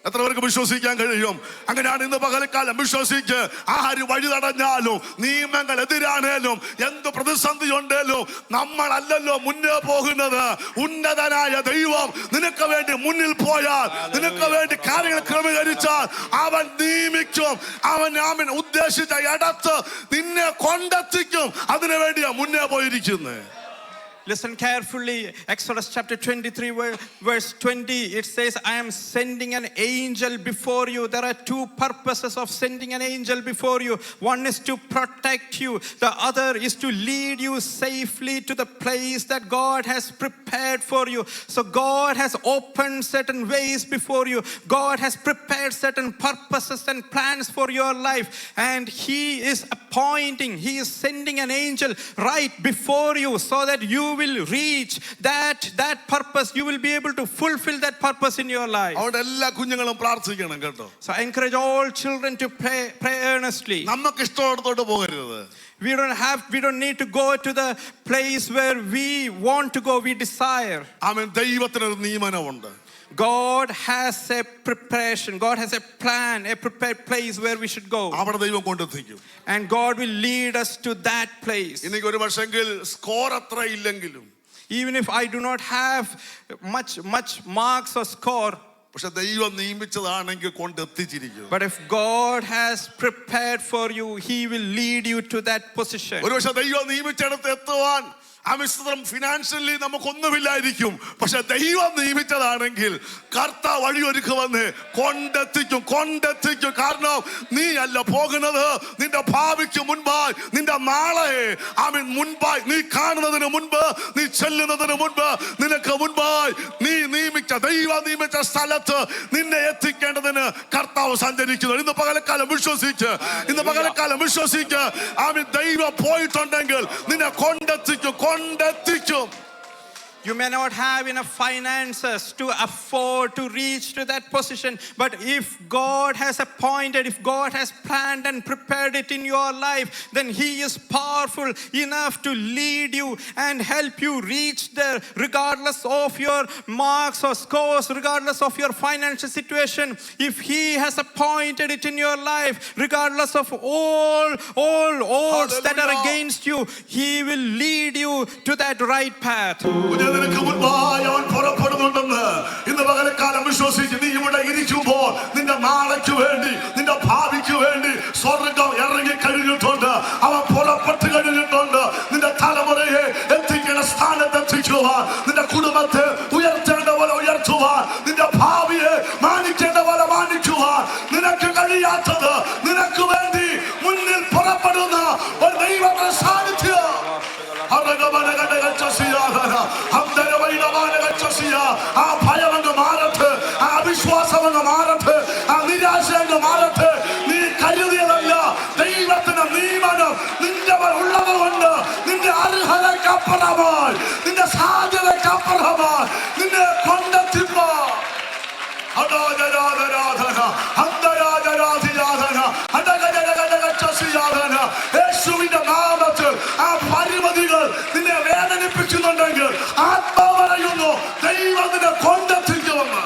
എത്ര പേർക്ക് വിശ്വസിക്കാൻ കഴിയും? അങ്ങനെയാണ് ഇന്ന് പകൽക്കാലം വിശ്വസിക്ക്. ആര് വഴി തടഞ്ഞാലും, നിയമങ്ങൾ എതിരാണേലും, എന്ത് പ്രതിസന്ധി ഉണ്ടേലും, നമ്മളല്ലല്ലോ മുന്നേ പോകുന്നത്. ഉന്നതനായ ദൈവം നിനക്ക് വേണ്ടി മുന്നിൽ പോയാൽ, നിനക്ക് വേണ്ടി കാര്യങ്ങൾ ക്രമീകരിച്ചാൽ അവൻ നിയമിക്കും. അവൻ ഉദ്ദേശിച്ച ഇടത്ത് നിന്നെ കൊണ്ടെത്തിക്കും. അതിനു വേണ്ടിയാ മുന്നേ പോയിരിക്കുന്നത്. Listen carefully. Exodus chapter 23 verse 20, it says, I am sending an angel before you. There are two purposes of sending an angel before you. One is to protect you. The other is to lead you safely to the place that God has prepared for you. So God has opened certain ways before you. God has prepared certain purposes and plans for your life. And He is He is sending an angel right before you so that you will reach that purpose. You will be able to fulfill that purpose in your life. അവരുടെ എല്ലാ കുഞ്ഞുങ്ങളും പ്രാർത്ഥിക്കണം കേട്ടോ. So I encourage all children to pray earnestly. നമുക്ക് ഇഷ്ടത്തോട്ട് പോകരുത്. We don't need to go to the place where we want to go, we desire. ആമേൻ. ദൈവത്തിനൊരു നിയമനമുണ്ട്. God has a preparation. God has a plan, a prepared place where we should go. അവിടെ ദൈവം കൊണ്ടെത്തിക്കും. And God will lead us to that place. എനിക്ക് ഒരു പക്ഷെങ്കിൽ score അത്ര ഇല്ലെങ്കിലും, Even if I do not have much marks or score, പക്ഷെ ദൈവം നിയമിച്ചതാണെങ്കിൽ കൊണ്ടെത്തിച്ചിരിക്കും. but if God has prepared for you, He will lead you to that position. ഒരു പക്ഷെ ദൈവം നിയമിച്ചിടത്ത് എത്തുവാൻ ആമിസ്ത്രം ഫിനാൻഷ്യലി നമുക്കൊന്നുമില്ലായിരിക്കും. പക്ഷെ ദൈവം നിയമിച്ചതാണെങ്കിൽ കർത്താവ് വഴിയൊരുക്കുമെന്ന് കൊണ്ടെത്തിക്കും. കാരണം നീ അല്ല പോകുന്നത്. നിന്റെ ഭാവിക്ക് മുൻപായി, നിന്റെ നാളെ മുൻപായി, നീ കാണുന്നതിന് മുൻപ്, നീ ചെല്ലുന്നതിന് മുൻപ്, നിനക്ക് മുൻപായി നീ ദൈവം നിയമിച്ച സ്ഥലത്ത് നിന്നെ എത്തിക്കേണ്ടതിന് കർത്താവ് സഞ്ചരിക്കുന്നു. ഇന്ന് പകലക്കാലം വിശ്വസിച്ച്, ദൈവം പോയിട്ടുണ്ടെങ്കിൽ നിന്നെ കൊണ്ടെത്തിക്കും. You may not have enough finances to afford to reach to that position, but if God has appointed, if God has planned and prepared it in your life, then He is powerful enough to lead you and help you reach there, regardless of your marks or scores, regardless of your financial situation. If He has appointed it in your life, regardless of all odds that are against you, He will lead you to that right path. നിനക്ക് മുൻപായി അവൻ പുറപ്പെടുന്നുണ്ടെന്ന് ഇന്ന് പകൽക്കാലം വിശ്വസിച്ച് നീ ഇവിടെ ഇരിക്കുമ്പോൾ നിന്റെ നാളേക്ക് വേണ്ടി, നിന്റെ ഭാവിക്ക് വേണ്ടി സ്വർഗ്ഗം ഇറങ്ങി കഴിഞ്ഞിട്ടുണ്ട്. അവൻ പുറപ്പെട്ടു കഴിഞ്ഞിട്ടുണ്ട്. നിന്റെ തലമുറയെ അപ്പുറമായി, നിന്റെ സാധ്യതയ്ക്ക് അപ്പുറമായി നിന്നെ കൊണ്ടെത്തിപ്പോ. യേശുവിന്റെ നാമത്തിൽ ആ പരിമിതികൾ നിന്നെ വേദനിപ്പിക്കുന്നുണ്ടെങ്കിൽ ആത്മാവ് പറയുന്നു, ദൈവം നിന്നെ കൊണ്ടെത്തിക്കുമെന്ന്.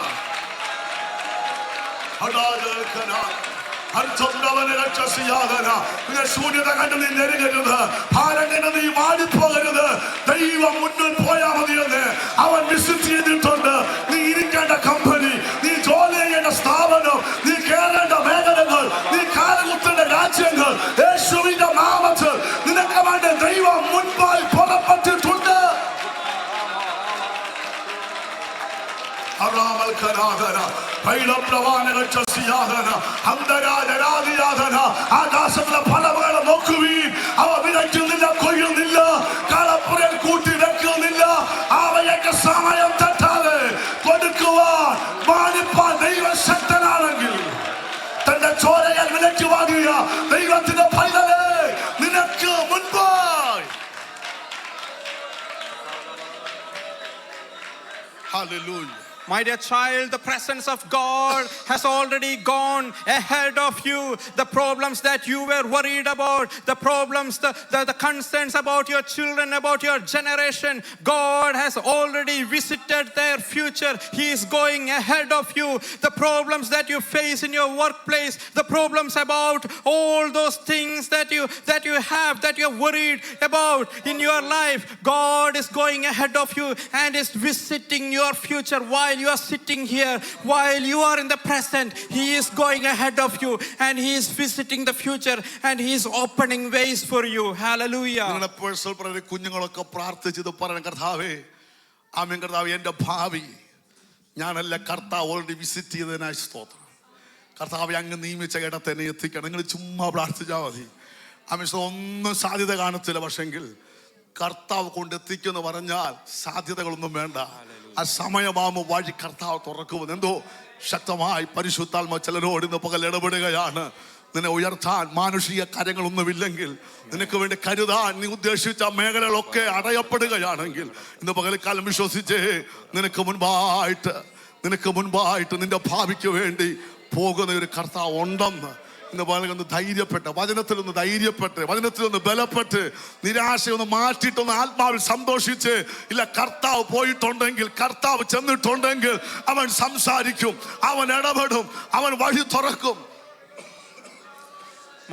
ശൂന്യത കണ്ട് നീ നെരുകരുത്, ഭാരം കണ്ട് നീ വാടിപ്പോകരുത്. ദൈവം മുന്നിൽ പോയാ മതിയെന്ന് അവൻ വിസിറ്റ് ചെയ്തിട്ടുണ്ട്. നീ ഇരിക്കേണ്ട കമ്പനി, നീ ജോലി ചെയ്യേണ്ട സ്ഥാപനം, നീ കേറേണ്ട മേഖലകൾ, നീ കാലുകുത്തേണ്ട രാജ്യങ്ങൾ യേശുവിന്റെ നാമത്തിൽ നിനക്ക് വേണ്ടി ദൈവം മുൻപായി പുറപ്പെട്ടിട്ടുണ്ട്. ആകാശത്തിലെ ഫലങ്ങളെ നോക്കുവീൻ, അവ വിതയ്ക്കുന്നില്ല, കൊയ്യുന്നില്ല, കളപ്പുരയിൽ കൂട്ടി വെക്കുന്നില്ല. അവയൊക്കെ സമയം തെറ്റാതെ കൊടുക്കുവാൻ മാനിപ്പാൻ ദൈവശക്തനാണെങ്കിൽ, തന്റെ ചോരയാൽ വിലയ്ക്ക് വാങ്ങിയ ദൈവത്തിന്റെ പൈതലേ, നിനക്ക് മുൻപായി. Hallelujah. My dear child, the presence of God has already gone ahead of you. The problems that you were worried about, the problems, the concerns about your children, about your generation, God has already visited their future. He is going ahead of you. The problems that you face in your workplace, the problems about all those things that you have, that you're worried about in your life, God is going ahead of you and is visiting your future. While you are sitting here, while you are in the present, He is going ahead of you and He is visiting the future and He is opening ways for you. Hallelujah. കുഞ്ഞുങ്ങളൊക്കെ പ്രാർത്ഥിച്ചത് പറയണം, കർത്താവേ, ആമേൻ കർത്താവേ, എൻ്റെ ഭാവി ഞാനല്ല, കർത്താവ് already visit ചെയ്തതിനായി സ്തോത്രം. കർത്താവേ, അങ്ങ് നിയമിച്ച ഇടത്ത് എന്നെ എത്തിക്കണം. നിങ്ങൾ ചുമ്മാ പ്രാർത്ഥിച്ചാൽ മതി. ആമേൻ, ഒന്നും സാധ്യത കാണത്തില്ല, പക്ഷെങ്കിൽ കർത്താവ് കൊണ്ടെത്തിക്കുമെന്ന് പറഞ്ഞാൽ സാധ്യതകളൊന്നും വേണ്ട. ആ സമയമാകുമ്പോൾ വഴി കർത്താവ് തുറക്കുമെന്ന് എന്തോ ശക്തമായി പരിശുദ്ധാത്മ ചിലരോട് ഇന്ന് പകൽ ഇടപെടുകയാണ്. നിന്നെ ഉയർത്താൻ മാനുഷിക കാര്യങ്ങളൊന്നുമില്ലെങ്കിൽ, നിനക്ക് വേണ്ടി കരുതാൻ നീ ഉദ്ദേശിച്ച മേഖലകളൊക്കെ അടയപ്പെടുകയാണെങ്കിൽ, ഇന്ന് പകൽക്കാലം വിശ്വസിച്ചേ, നിനക്ക് മുൻപായിട്ട് നിന്റെ ഭാവിക്ക് വേണ്ടി പോകുന്ന ഒരു കർത്താവ് ഉണ്ടെന്ന് ഇന്ന് പറയുന്നത്. ധൈര്യപ്പെട്ട് വചനത്തിലൊന്ന് ബലപ്പെട്ട് നിരാശയൊന്ന് മാറ്റിയിട്ടൊന്ന് ആത്മാവിൽ സന്തോഷിച്ച്, ഇല്ല, കർത്താവ് പോയിട്ടുണ്ടെങ്കിൽ, കർത്താവ് ചെന്നിട്ടുണ്ടെങ്കിൽ അവൻ സംസാരിക്കും, അവൻ ഇടപെടും, അവൻ വഴി തുറക്കും.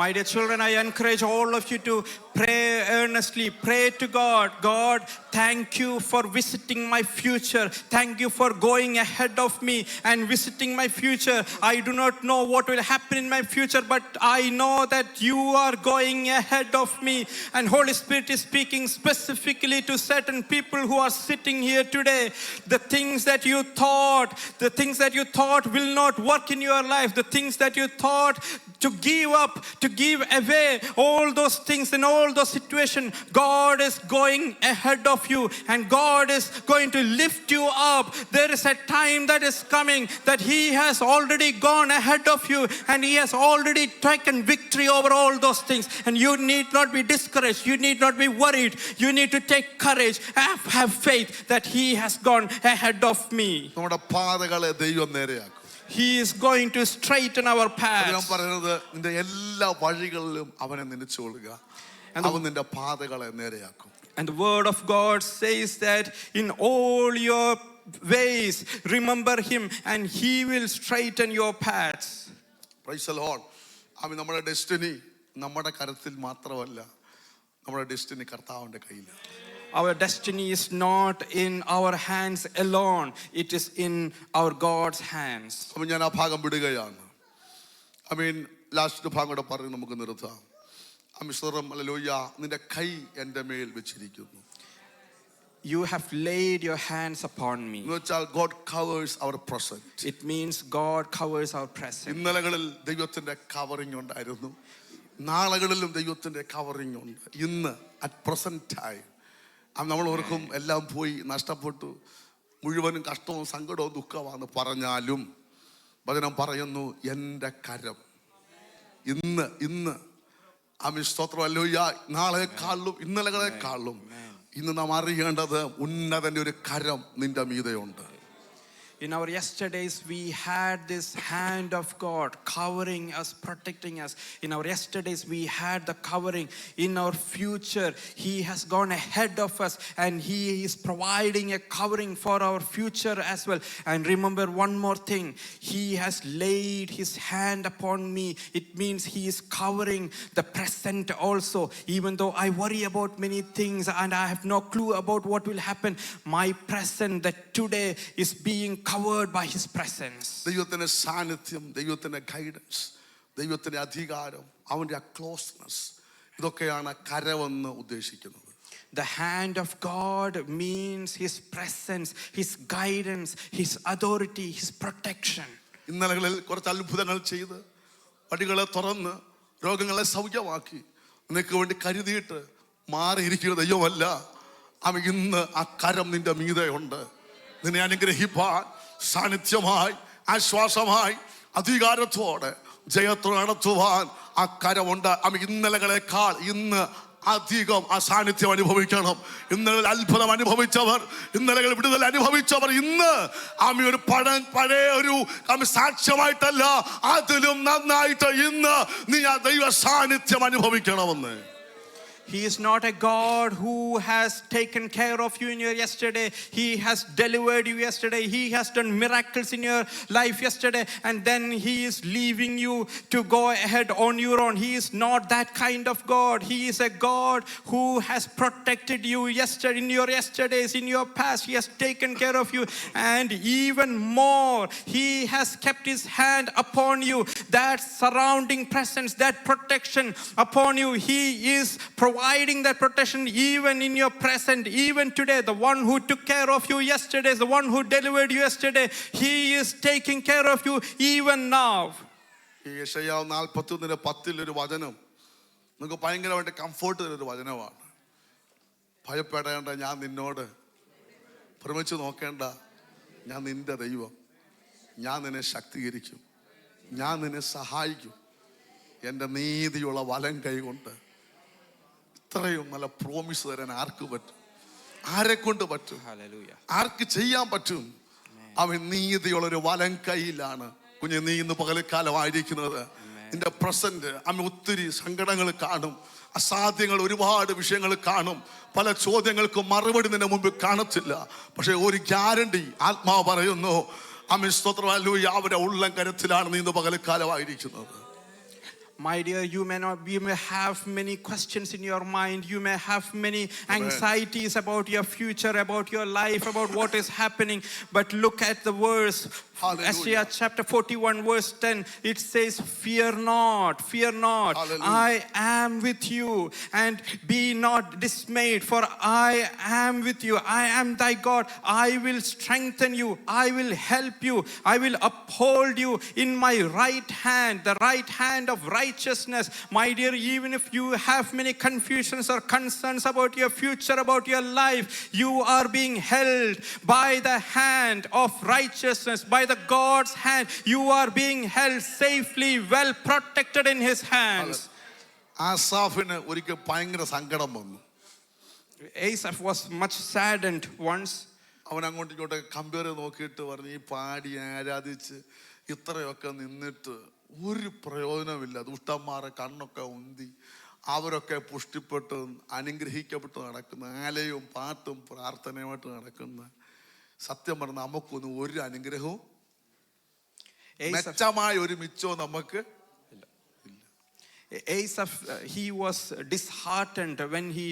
My dear children, I encourage all of you to pray earnestly. Pray to God. God, thank you for visiting my future. Thank you for going ahead of me and visiting my future. I do not know what will happen in my future, but I know that you are going ahead of me. And Holy Spirit is speaking specifically to certain people who are sitting here today. The things that you thought will not work in your life, the things that you thought to give up, to give away, all those things and all those situations, God is going ahead of you and God is going to lift you up. There is a time that is coming that He has already gone ahead of you and He has already taken victory over all those things. And you need not be discouraged. You need not be worried. You need to take courage. Have faith that He has gone ahead of me. He is going to straighten our paths. And the word of God says that in all your ways, remember Him and He will straighten your paths. Praise the Lord. I mean, our destiny, our destiny Our destiny is not in our hands alone. It is in our God's hands. I mean, last the You have laid your hands upon me. God covers our present. It means God covers our present. നാളുകളിലും ദൈവത്തിന്റെ covering ഉണ്ട്. ഇന്ന് at present time നമ്മൾ ഓർക്കും എല്ലാം പോയി നഷ്ടപ്പെട്ടു, മുഴുവനും കഷ്ടവും സങ്കടവും ദുഃഖമാണെന്ന് പറഞ്ഞാലും വചനം പറയുന്നു എൻ്റെ കരം ഇന്ന് ആമേൻ സ്തോത്രം ഹല്ലേലൂയ നാളെക്കാളും ഇന്നലകളെക്കാളും ഇന്ന് നാം അറിയേണ്ടത് ഉന്നതന്റെ ഒരു കരം നിന്റെ മീതെയുണ്ട്. In our yesterdays, we had this hand of God covering us, protecting us. In our yesterdays, we had the covering. In our future, He has gone ahead of us and He is providing a covering for our future as well. And remember one more thing, He has laid His hand upon me. It means He is covering the present also. Even though I worry about many things and I have no clue about what will happen, my present, that today is being covered by His presence. ദൈവത്തിന്റെ സാന്നിധ്യം, ദൈവത്തിന്റെ guidance, ദൈവത്തിന്റെ അധികാരം, അവന്റെ ആ closeness, ഇതൊക്കെയാണ് കരമെന്ന് ഉദ്ദേശിക്കുന്നത്. The hand of God means His presence, His guidance, His authority, His protection. ഇന്നലകളിൽ കുറച്ച് അത്ഭുതങ്ങൾ ചെയ്ത് വടികളെ തുറന്ന് രോഗങ്ങളെ സൗഖ്യമാക്കി നിനക്ക് വേണ്ടി കരുതിയിട്ട് മാറിയിരിക്കുന്ന ദൈവമല്ല. അവൻ ഇന്ന് ആ കരം നിന്റെ മീതെയുണ്ട്. നിന്നെ അനുഗ്രഹിപ്പാൻ, സാന്നിധ്യമായി, ആശ്വാസമായി, അധികാരത്തോടെ ജയത്തോടെ നടത്തുവാൻ ആ കരമുണ്ട്. അവൻ ഇന്നലകളെക്കാൾ ഇന്ന് അധികം ആ സാന്നിധ്യം അനുഭവിക്കണം. ഇന്നലെ അത്ഭുതം അനുഭവിച്ചവർ, ഇന്നലെ വിടുതൽ അനുഭവിച്ചവർ ഇന്ന് ആമി ഒരു പഴയ ഒരു സാക്ഷ്യമായിട്ടല്ല, അതിലും നന്നായിട്ട് ഇന്ന് നീ ആ ദൈവ സാന്നിധ്യം അനുഭവിക്കണമെന്ന്. He is not a God who has taken care of you in your yesterday. He has delivered you yesterday. He has done miracles in your life yesterday. And then He is leaving you to go ahead on your own. He is not that kind of God. He is a God who has protected you yesterday, in your yesterdays, in your past. He has taken care of you. And even more, He has kept His hand upon you. That surrounding presence, that protection upon you. He is providing that protection even in your present, even today. The one who took care of you yesterday, the one who delivered you yesterday, He is taking care of you even now. ഈ യെശയ്യാവ് 41:10 ഒരു വചനം നിങ്ങൾക്ക് ഭയങ്കരമായിട്ട് comfort തരുന്നൊരു വചനമാണ്. ഭയപ്പെടേണ്ട, ഞാൻ നിന്നോട്, ഭ്രമിച്ചു നോക്കേണ്ട, ഞാൻ നിന്റെ ദൈവം, ഞാൻ നിന്നെ ശക്തീകരിക്കും, ഞാൻ നിന്നെ സഹായിക്കും, എൻ്റെ നീതിയുള്ള വലം കൈകൊണ്ട്. ഇത്രയും നല്ല പ്രോമിസ് തരാൻ ആർക്ക് പറ്റും? ആരെ കൊണ്ട് പറ്റും? ആർക്ക് ചെയ്യാൻ പറ്റും? അവൻ നീതിയുള്ളൊരു വലം കൈയിലാണ് കുഞ്ഞ് നീ ഇന്ന് പകൽക്കാലമായിരിക്കുന്നത്. നിന്റെ പ്രസന്റ് അവൻ ഒത്തിരി സങ്കടങ്ങൾ കാണും, അസാധ്യങ്ങൾ ഒരുപാട് വിഷയങ്ങൾ കാണും, പല ചോദ്യങ്ങൾക്കും മറുപടി നിന്റെ മുമ്പിൽ കാണത്തില്ല. പക്ഷെ ഒരു ഗ്യാരണ്ടി ആത്മാവ് പറയുന്നു, അമിൻ സ്തോത്രം, ഹല്ലേലൂയ, അവരുടെ ഉള്ളം കരത്തിലാണ് നീ ഇന്ന് പകൽക്കാലമായിരിക്കുന്നത്. My dear, you may have many questions in your mind. You may have many anxieties about your future, about your life, about what is happening. But look at the verse. Isaiah chapter 41 verse 10. It says, fear not, fear not. Hallelujah. I am with you, and be not dismayed, for I am with you. I am thy God. I will strengthen you. I will help you. I will uphold you in my right hand, the right hand of righteousness. My dear, even if you have many confusions or concerns about your future, about your life, you are being held by the hand of righteousness, by the God's hand. You are being held safely, well protected in His hands. ആസാഫിന് ഒരിക്കൽ ഭയങ്കര സങ്കടം വന്നു. Asaph was much saddened once. അവൻ അങ്ങോട്ടും ഇങ്ങോട്ടൊക്കെ compare നോക്കിയിട്ട് പറഞ്ഞു, ഈ പാടി ആരാധിച്ച് ഇത്രയൊക്കെ നിന്നിട്ട് ഒരു പ്രയോജനമില്ല. ദുഷ്ടന്മാരെ കണ്ണൊക്കെ ഉന്തി അവരൊക്കെ പുഷ്ടിപ്പെട്ട് അനുഗ്രഹിക്കപ്പെട്ട് നടക്കുന്ന, ആലയവും പാട്ടും പ്രാർത്ഥനയുമായിട്ട് നടക്കുന്ന, സത്യം പറഞ്ഞ നമുക്കൊന്നും ഒരു അനുഗ്രഹവും മെച്ചമായ ഒരു മിച്ചവും നമുക്ക്. Asaph, he was disheartened when he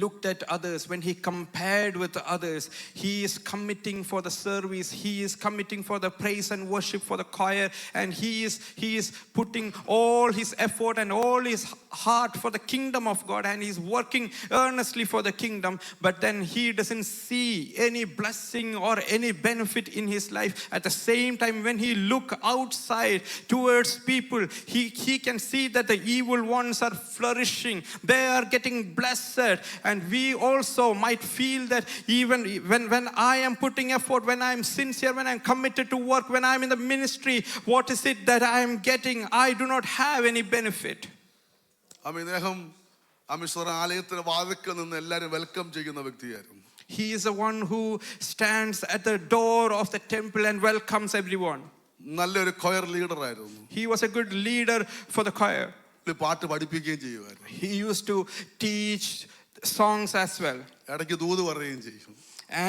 looked at others, when he compared with others. He is committing for the service, he is committing for the praise and worship for the choir, and he is putting all his effort and all his heart for the kingdom of God, and he is working earnestly for the kingdom. But then he doesn't see any blessing or any benefit in his life. At the same time, when he look outside towards people, he can see that the evil ones are flourishing, they are getting blessed. And we also might feel that even when I am putting effort, when I am sincere, when I am committed to work, when I am in the ministry, what is it that I am getting? I do not have any benefit. ഇദ്ദേഹം അമിശ്വര ആലയത്തിന്റെ വാതിൽക്കൽ നിന്ന് എല്ലാരും welcome ചെയ്യുന്ന വ്യക്തിയായിരുന്നു. He is the one who stands at the door of the temple and welcomes everyone. നല്ലൊരു coir leader ആയിരുന്നു. He was a good leader for the choir. പാട്ട് പഠിപ്പിക്കുകയും ചെയ്യുമായിരുന്നു. He used to teach songs as well. ഇടയ്ക്ക് ദൂത് പറയുകയും ചെയ്യും.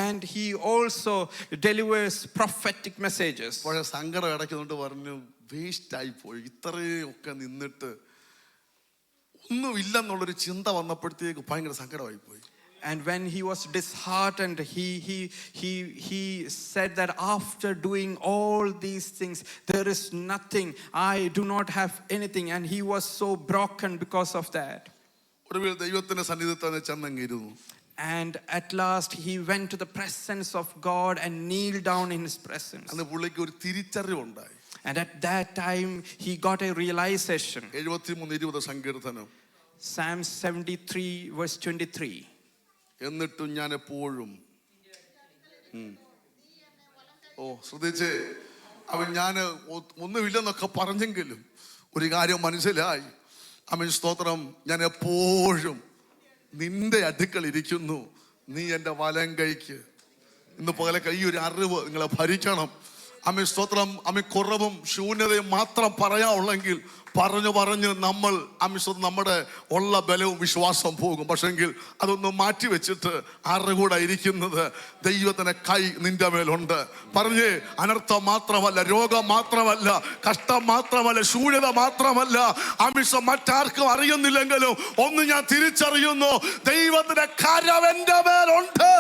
And he also delivers prophetic messages. പക്ഷേ സങ്കടം ഇടയ്ക്കുകൊണ്ട് പറഞ്ഞു, വേസ്റ്റ് ആയി പോയി, ഇത്രയും ഒക്കെ നിന്നിട്ട് ഒന്നും ഇല്ലെന്നുള്ളൊരു ചിന്ത വന്നപ്പോഴത്തേക്ക് ഭയങ്കര സങ്കടമായി പോയി. And when he was disheartened, he said that after doing all these things, there is nothing. I do not have anything. And he was so broken because of that. ഒടുവിൽ ദൈവത്തിന്റെ സന്നിധിയിൽ ചെന്നങ്ങിരുന്നു. And at last he went to the presence of God and kneeled down in his presence. അന്ന് പുള്ളിക്ക് ഒരു തിരിച്ചറിവുണ്ടായി. And at that time he got a realization. 73:20 സങ്കീർത്തനം. Psalm 73 verse 23. എന്നിട്ടും ഞാൻ എപ്പോഴും ശ്രദ്ധിച്ചേ, അവൻ ഞാൻ ഒന്നുമില്ലെന്നൊക്കെ പറഞ്ഞെങ്കിലും ഒരു കാര്യം മനസ്സിലായി. അവൻ സ്തോത്രം, ഞാൻ എപ്പോഴും നിന്റെ അടുക്കൽ ഇരിക്കുന്നു, നീ എൻ്റെ വലം കൈക്ക്. ഇന്ന് പകലെ ഈ ഒരു അറിവ് നിങ്ങളെ ഭരിക്കണം. അമ്മ സ്തോത്രം, അമ്മ കുറവും ശൂന്യതയും മാത്രം പറയാനുള്ളെങ്കിൽ പറഞ്ഞ് നമ്മൾ നമ്മുടെ ഉള്ള ബലവും വിശ്വാസം പോകും. പക്ഷെങ്കിൽ അതൊന്ന് മാറ്റി വെച്ചിട്ട് ആരുടെ കൂടെ ഇരിക്കുന്നത്, ദൈവത്തിന്റെ കൈ നിന്റെ മേലുണ്ട്. പറഞ്ഞേ, അനർത്ഥം മാത്രമല്ല, രോഗം മാത്രമല്ല, കഷ്ടം മാത്രമല്ല, ശൂന്യത മാത്രമല്ല, ആമിഷം മറ്റാർക്കും അറിയുന്നില്ലെങ്കിലും ഒന്ന് ഞാൻ തിരിച്ചറിയുന്നു, ദൈവത്തിന്റെ കരം എന്റെ മേലുണ്ട്.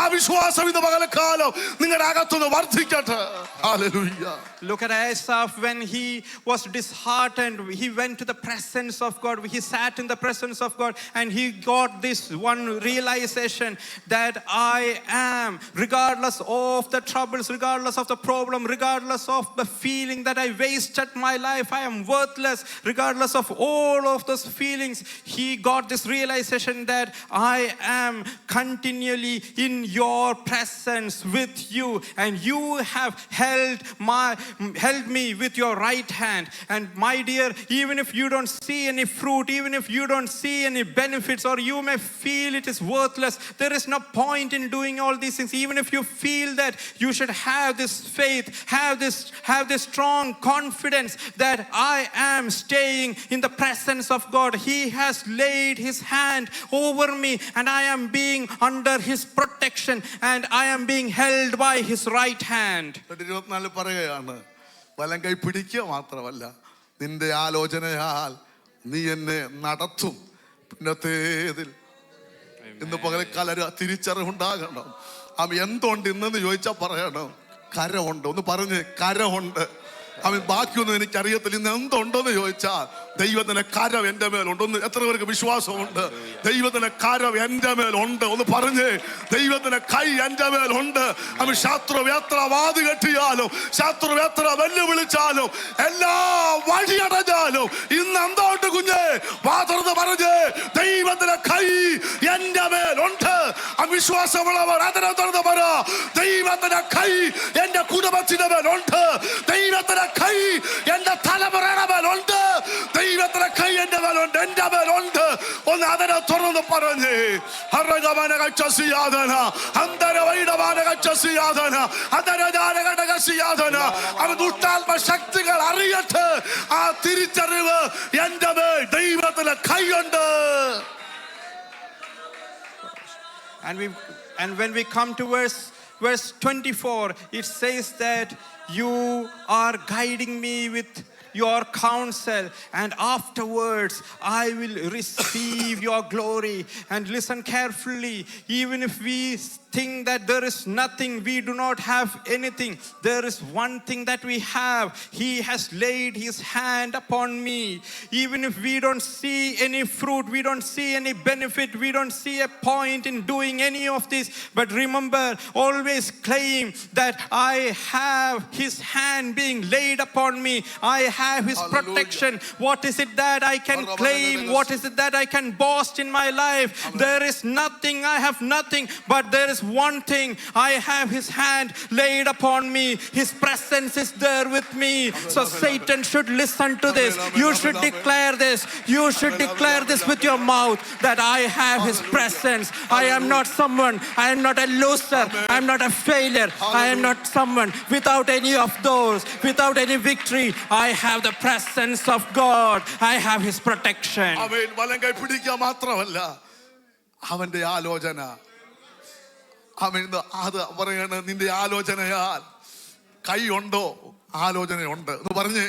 ആ വിശ്വാസം ഇന്ന് പകൽക്കാലം നിങ്ങളുടെ അകത്തുനിന്ന് വർദ്ധിക്കട്ടെ. Hallelujah. Look at Asaph. When he was disheartened, he went to the presence of God. He sat in the presence of God and he got this one realization that I am, regardless of the troubles, regardless of the problem, regardless of the feeling that I wasted my life, I am worthless, regardless of all of those feelings, he got this realization that I am continually in your presence with you, and you have held me with your right hand. And my dear, even if you don't see any fruit, even if you don't see any benefits, or you may feel it is worthless, there is no point in doing all these things. Even if you feel that you should have this faith, have this strong confidence that I am staying in the presence of God. He has laid his hand over me and I am being under his protection and I am being held by his right hand. 24 പറയുകയാണ്, വലം കൈ പിടിക്കുക മാത്രമല്ല, നിന്റെ ആലോചനയാൽ നീ എന്നെ നടത്തും. പിന്നത്തേതിൽ ഇന്ന് പകൽക്കാലം തിരിച്ചറിവുണ്ടാകണം. അവൻ എന്തുകൊണ്ട് ഇന്നെന്ന് ചോദിച്ചാൽ പറയണം, കരമുണ്ട്. ഒന്ന് പറഞ്ഞ്, കരമുണ്ട്. അവൻ ബാക്കിയൊന്നും എനിക്കറിയത്തില്ല. ഇന്ന് എന്തുണ്ടെന്ന് ചോദിച്ചാൽ ദൈവത്തിന്റെ കരം എൻ്റെ മേലുണ്ട്. ഒന്ന് എത്ര പേർക്ക് വിശ്വാസമുണ്ട്? ദൈവത്തിന്റെ കരം എൻ്റെ മേലുണ്ട്. ഒന്ന് പറഞ്ഞ്, ദൈവത്തിന്റെ കൈ എൻ്റെ മേലുണ്ട്. അവൻ ശത്രു എത്ര വാത് കെട്ടിയാലും, ശത്രു എത്ര വെല്ലുവിളിച്ചാലും, എല്ലാ വഴിയടഞ്ഞാലും, ഇന്ന് എന്തോണ്ട് കുഞ്ഞേ, വാ തുറന്ന് പറഞ്ഞ്, ദൈവത്തിന്റെ കൈ എൻ്റെ മേലുണ്ട്. അവിശ്വാസമുള്ളവർ അതിനെ തുറന്ന് പറ, ദൈവത്തിന്റെ കൈ എൻ്റെ കുടുംബത്തിന്റെ മേലുണ്ട്. ദൈവത്തിന്റെ കൈ എൻ്റെ തലമുറയുടെ മേലുണ്ട്. ദൈവത്തിന്റെ കൈ എൻ്റെ മേലുണ്ട്, എൻ്റെ മേലുണ്ട്. ഒന്ന് അതിനെ തുറന്ന് പറഞ്ഞ്, അവൻ ദുഷ്ടാത്മ ശക്തികൾ അറിയട്ടെ. ആ തിരിച്ചറിവ് എൻ്റെ മേൽ ദൈവത്തിന്റെ കൈയുണ്ട്. And when we come to verse 24, it says that you are guiding me with your counsel, and afterwards I will receive your glory. And listen carefully, even if we think that there is nothing, we do not have anything, there is one thing that we have. He has laid his hand upon me. Even if we don't see any fruit, we don't see any benefit, we don't see a point in doing any of this, but remember, always claim that I have his hand being laid upon me. I have his protection. What is it that I can claim? What is it that I can boast in my life? There is nothing, I have nothing, but there is one thing. I have his hand laid upon me. His presence is there with me. So Satan should listen to this. You should declare this. You should declare this with your mouth, that I have his presence. I am not someone. I am not a loser. I am not a failure. I am not someone without any of those, without any victory. I have the presence of God. I have his protection. അവൻ വലങ്കൈ പിടിക്കുക മാത്രമല്ല, അവന്റെ ആലോചന. അവൻ അത് പറയണ, നിന്റെ ആലോചനയാൽ കൈ ഉണ്ടോ, ആലോചനയുണ്ട് എന്ന് പറഞ്ഞ്,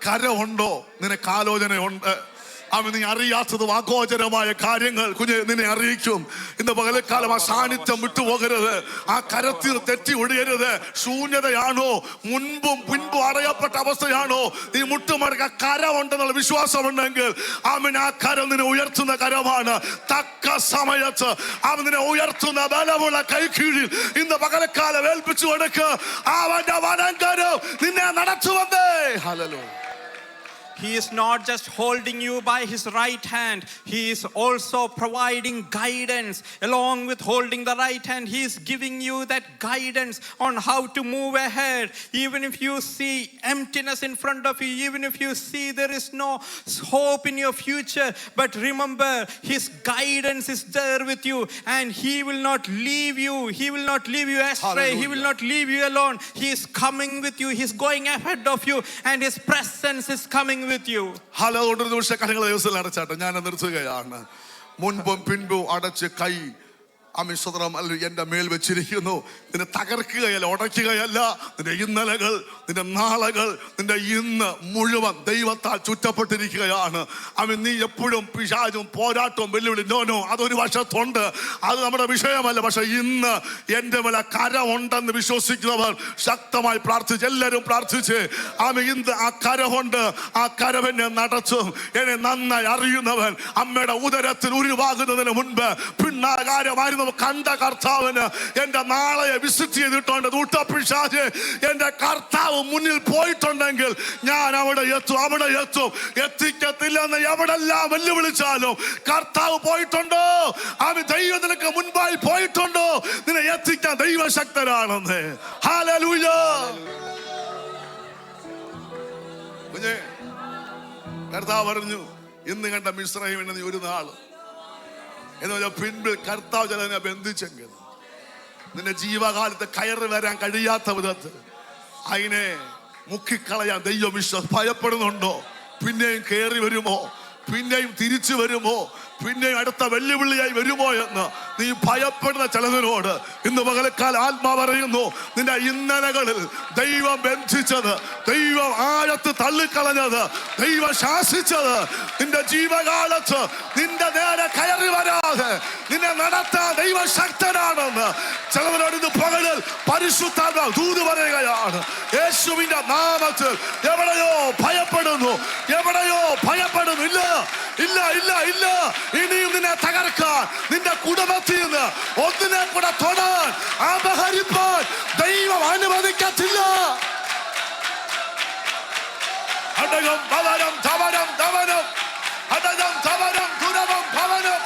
കരമുണ്ടോ, നിനക്ക് ആലോചനയുണ്ട്. അവൻ നീ അറിയാത്തതും അഗോചരമായ കാര്യങ്ങൾ കുഞ്ഞ് നിന്നെ അറിയിക്കും. ഇന്ന് പകലക്കാലം ആ സാന്നിധ്യം വിട്ടുപോകരുത്. ആ കരത്തിൽ തെറ്റി ഒഴിയരുത്. ശൂന്യതയാണോ, മുൻപും പിൻപും അറിയപ്പെട്ട അവസ്ഥയാണോ, നീ മുട്ടുമടക്ക കരമുണ്ടെന്നുള്ള വിശ്വാസമുണ്ടെങ്കിൽ അവൻ ആ കരം നിന്നെ ഉയർത്തുന്ന കരമാണ്. തക്ക സമയത്ത് അവൻ നിന്നെ ഉയർത്തുന്ന ബലമുള്ള കൈക്കീഴിൽ ഇന്ന് പകലക്കാലം ഏൽപ്പിച്ചു കൊടുക്കുക. അവന്റെ വലങ്കരം നിന്നെ നടത്തുവന്നേ. Hallelujah. He is not just holding you by his right hand. He is also providing guidance. Along with holding the right hand, he is giving you that guidance on how to move ahead. Even if you see emptiness in front of you, even if you see there is no hope in your future, but remember, his guidance is there with you, and he will not leave you. He will not leave you astray. Hallelujah. He will not leave you alone. He is coming with you. He is going ahead of you, and his presence is coming with you. Hello, ഒരു നിമിഷം കണ്ണുകളെ ദിവസം അടച്ചാട്ടെ, ഞാൻ നിർത്തുകയാണ്. മുൻപും പിൻപും അടച്ച് കൈ അമിശ്രം അല്ല എന്റെ മേൽ വെച്ചിരിക്കുന്നു. നിന്നെ തകർക്കുകയല്ല, ഉടയ്ക്കുകയല്ല. നിന്റെ ഇന്നലകൾ, നിന്റെ നാളുകൾ, നിന്റെ ഇന്ന് മുഴുവൻ ദൈവത്താൽ ചുറ്റപ്പെട്ടിരിക്കുകയാണ്. അവൻ നീ എപ്പോഴും പിശാചും പോരാട്ടവും വെല്ലുവിളി, നോ അതൊരു വശത്തുണ്ട്, അത് നമ്മുടെ വിഷയമല്ല. പക്ഷെ ഇന്ന് എൻ്റെ മേലെ കരമുണ്ടെന്ന് വിശ്വസിക്കുന്നവർ ശക്തമായി പ്രാർത്ഥിച്ച്, എല്ലാവരും പ്രാർത്ഥിച്ച്, അവൻ ഇന്ന് ആ കരമുണ്ട്, ആ കരവെന്നെ നടത്തും. എന്നെ നന്നായി അറിയുന്നവൻ അമ്മയുടെ ഉദരത്തിൽ ഉരുവാകുന്നതിന് മുൻപ് പിന്നാകാരമായിരുന്നു കണ്ട കർത്താവിന് എന്റെ നാളെ വിസിറ്റ് ചെയ്തിട്ടുണ്ട്. ദൂട്ടപ്പിശാച് എന്റെ കർത്താവ് മുന്നിൽ പോയിട്ടുണ്ടെങ്കിൽ ഞാൻ അവിടെ എത്തും. എത്തിക്കത്തില്ലെന്ന് എവിടെല്ലാം വെല്ലുവിളിച്ചാലും കർത്താവ് പോയിട്ടുണ്ടോ, അവൻ ദൈവത്തിനൊക്കെ മുൻപായി പോയിട്ടുണ്ടോ, നിന്നെ എത്തിക്കാൻ ദൈവശക്തനാണെന്ന്. ഹല്ലേലൂയ. കർത്താവ് പറഞ്ഞു, ഇന്ന് കണ്ട മിസ്രയീമിനെ നീ ഒരു നാള് എന്ന് പറഞ്ഞാൽ പിൻപിൽ കർത്താവ് ചിലതിനെ ബന്ധിച്ചെങ്കിൽ നിന്റെ ജീവകാലത്ത് കയറി വരാൻ കഴിയാത്ത വിധത്തിൽ അതിനെ മുക്കിക്കളയാൻ ദൈവം ഭയപ്പെടുന്നുണ്ടോ? പിന്നെയും കയറി വരുമോ? പിന്നെയും തിരിച്ചു വരുമോ? പിന്നെയും അടുത്ത വെല്ലുവിളിയായി വരുമോ എന്ന് നീ ഭയപ്പെടുന്ന ചിലതിനോട് ഇന്ന് പകലക്കാലം ആത്മാ പറയുന്നു, നിന്റെ ഇന്നലകളിൽ ദൈവം ബന്ധിച്ചത്, ദൈവം ആഴത്ത് തള്ളിക്കളഞ്ഞത്, ദൈവം ശാസിച്ചത് നിന്റെ ജീവകാലത്ത് നിന്റെ നേരെ കയറി വരാതെ നിന്നെ നടത്താൻ ദൈവം ശക്തനാണെന്ന് ചിലവരോട് ഇന്ന് പകലിൽ പരിശുദ്ധാത്മാവ് ദൂത് പറയുകയാണ്. യേശുവിന്റെ നാമത്തിൽ എവിടെയോ ഭയപ്പെടുന്നു. ഇല്ല ഇനിയും നിന്നെ തകർക്കാൻ, നിന്റെ കുടുംബത്തിൽ നിന്ന് ഒന്നിനെ കൂടെ തൊടാൻ, അപഹരിപ്പാൻ ദൈവം അനുവദിക്കത്തില്ല. അടകം ഭവനം ധവനം ധവനം, അടകം ധവനം ദുരവം ഭവനം.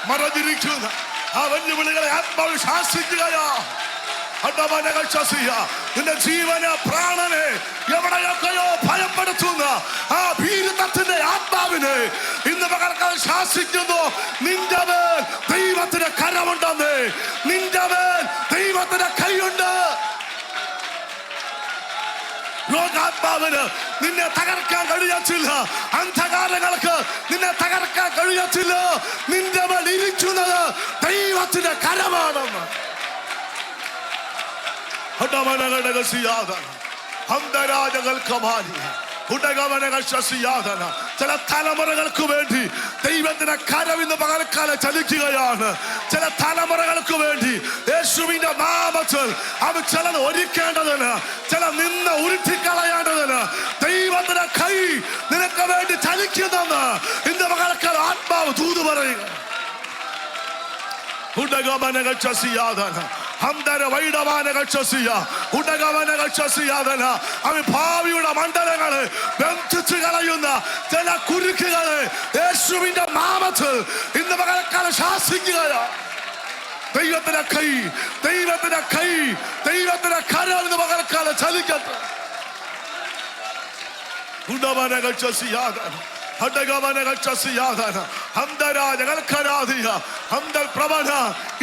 മറഞ്ഞിരിക്കുന്ന ആ വെല്ലുവിളികളെ ആത്മാവിൽ ശാസിക്കുകയാ. നിന്റെ ജീവന്, പ്രാണനെ എവിടെയൊക്കെയോ ഭയപ്പെടുത്തുന്ന ആ ഭീരുത്വത്തിന്റെ ആത്മാവിനെ ഇന്ന് പകർക്കാൻ ശാസിക്കുന്നു. നിന്റെ മേൽ ദൈവത്തിന്റെ കരമുണ്ടെന്ന്, നിന്റെ മേൽ ദൈവത്തിന്റെ കൈയുണ്ട്. ലോകാത്മാവിന് നിന്നെ തകർക്കാൻ കഴിയത്തില്ല. അന്ധകാരങ്ങൾക്ക് നിന്നെ തകർക്കാൻ കഴിയത്തില്ല. നിന്റെ മേൽ ഇരിക്കുന്നത് ദൈവത്തിന്റെ കരമാണെന്ന്. ചില തലമുറകൾക്ക് വേണ്ടി ദൈവത്തിന്റെ കരം ഇന്ന് പകൽക്കാലം ചലിക്കുകയാണ്. ചില തലമുറകൾക്ക് വേണ്ടി യേശുവിന്റെ നാമത്തിൽ അവൻ ചിലത് ഒരുക്കേണ്ടതിന്, ചില നിന്ന് ഉരുട്ടിക്കളയേണ്ടതിന് ദൈവത്തിന്റെ കൈ നിനക്ക് വേണ്ടി ചലിക്കുന്നെന്ന് ഇന്ന് പകൽക്കാലം ആത്മാവ് ദൂത് പറയുക. അവൻ ഭാവിയുടെ മണ്ഡലങ്ങളെ ബന്ധിച്ചു കളയുന്ന ചില കുരുക്കുകളെ യേശുവിന്റെ നാമത്തിൽ ഇന്ന് പകൽക്കാലം ശാസിക്കുകയാണ്. ദൈവത്തിന്റെ കൈ, ദൈവത്തിന്റെ കൈ, ദൈവത്തിന്റെ കരം ഇന്ന് പകൽക്കാലം ചലിക്കട്ടെ.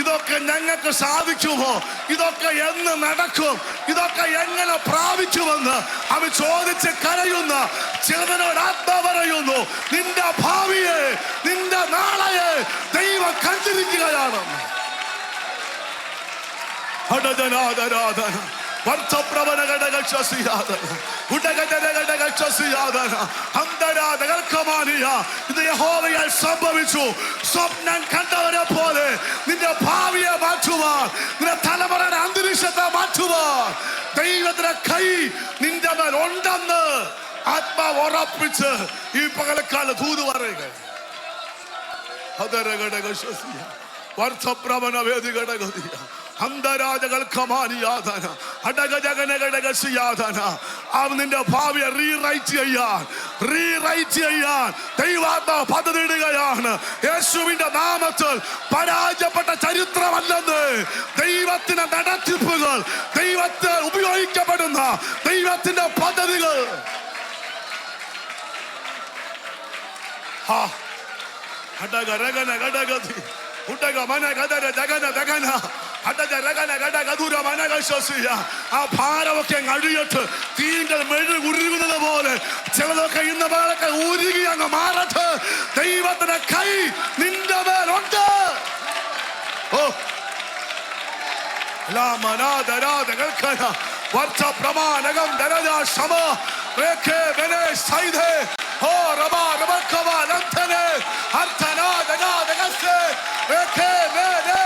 ഇതൊക്കെ ഞങ്ങൾക്ക് സാധിക്കുമോ? ഇതൊക്കെ എന്ന് നടക്കും? ഇതൊക്കെ എങ്ങനെ പ്രാപിക്കുമെന്ന് അവൻ ചോദിച്ച് കരയുന്ന ചിലരോട് ആത്മാ പറയുന്നു, നിന്റെ ഭാവിയെ, നിന്റെ നാളെയെ ദൈവം കണ്ടിരിക്കുകയാണ്. ഇത് യഹോവയാൽ സംഭവിച്ചു. സ്വപ്നം കണ്ടവരെ പോലെ നിന്റെ ഭാവിയെ മാറ്റുവാൻ, നിന്റെ തലമുറയുടെ അന്തരീക്ഷത്തെ മാറ്റുവാൻ ദൈവത്തിന്റെ കൈ നിന്റെ മേൽ ഉണ്ടെന്ന് ആത്മാവ് ഉറപ്പിച്ച് ഈ പകൽക്കാല ദൂത് പറയുക. വർദ്ധപ്രവണ വേദികടകതിയ അവൻ നിന്റെ ഭാവിയെ റീറൈറ്റ് ചെയ്യാൻ ദൈവാത്മാവ് പദ്ധതിയിടുകയാണ്. യേശുവിന്റെ നാമത്തിൽ പരാജയപ്പെട്ട ചരിത്രമല്ലെന്ന് ദൈവത്തിന്റെ നടത്തിപ്പുകൾ, ദൈവത്തെ ഉപയോഗിക്കപ്പെടുന്ന ദൈവത്തിന്റെ പദ്ധതികൾ ആ ഭാരമൊക്കെ അഴിയട്ട് തീണ്ടൽ മെഴുകുരുകുന്നത് പോലെ ചിലതൊക്കെ ഇന്ന് വേളൊക്കെ ഉരുകി അങ്ങ് മാറട്ട്. ദൈവത്തിന്റെ കൈ നിന്റെ മേലുണ്ട്. ഓ വർഷപ്രമാണകം ദരജാ ശമ രേഖേ വെനേ സൈദേ ഹോ റബാ റബക്കവാ ലന്തനെ അർത്ഥനാ ദഗാ ദഗസ്സേ രേഖേ വെനേ.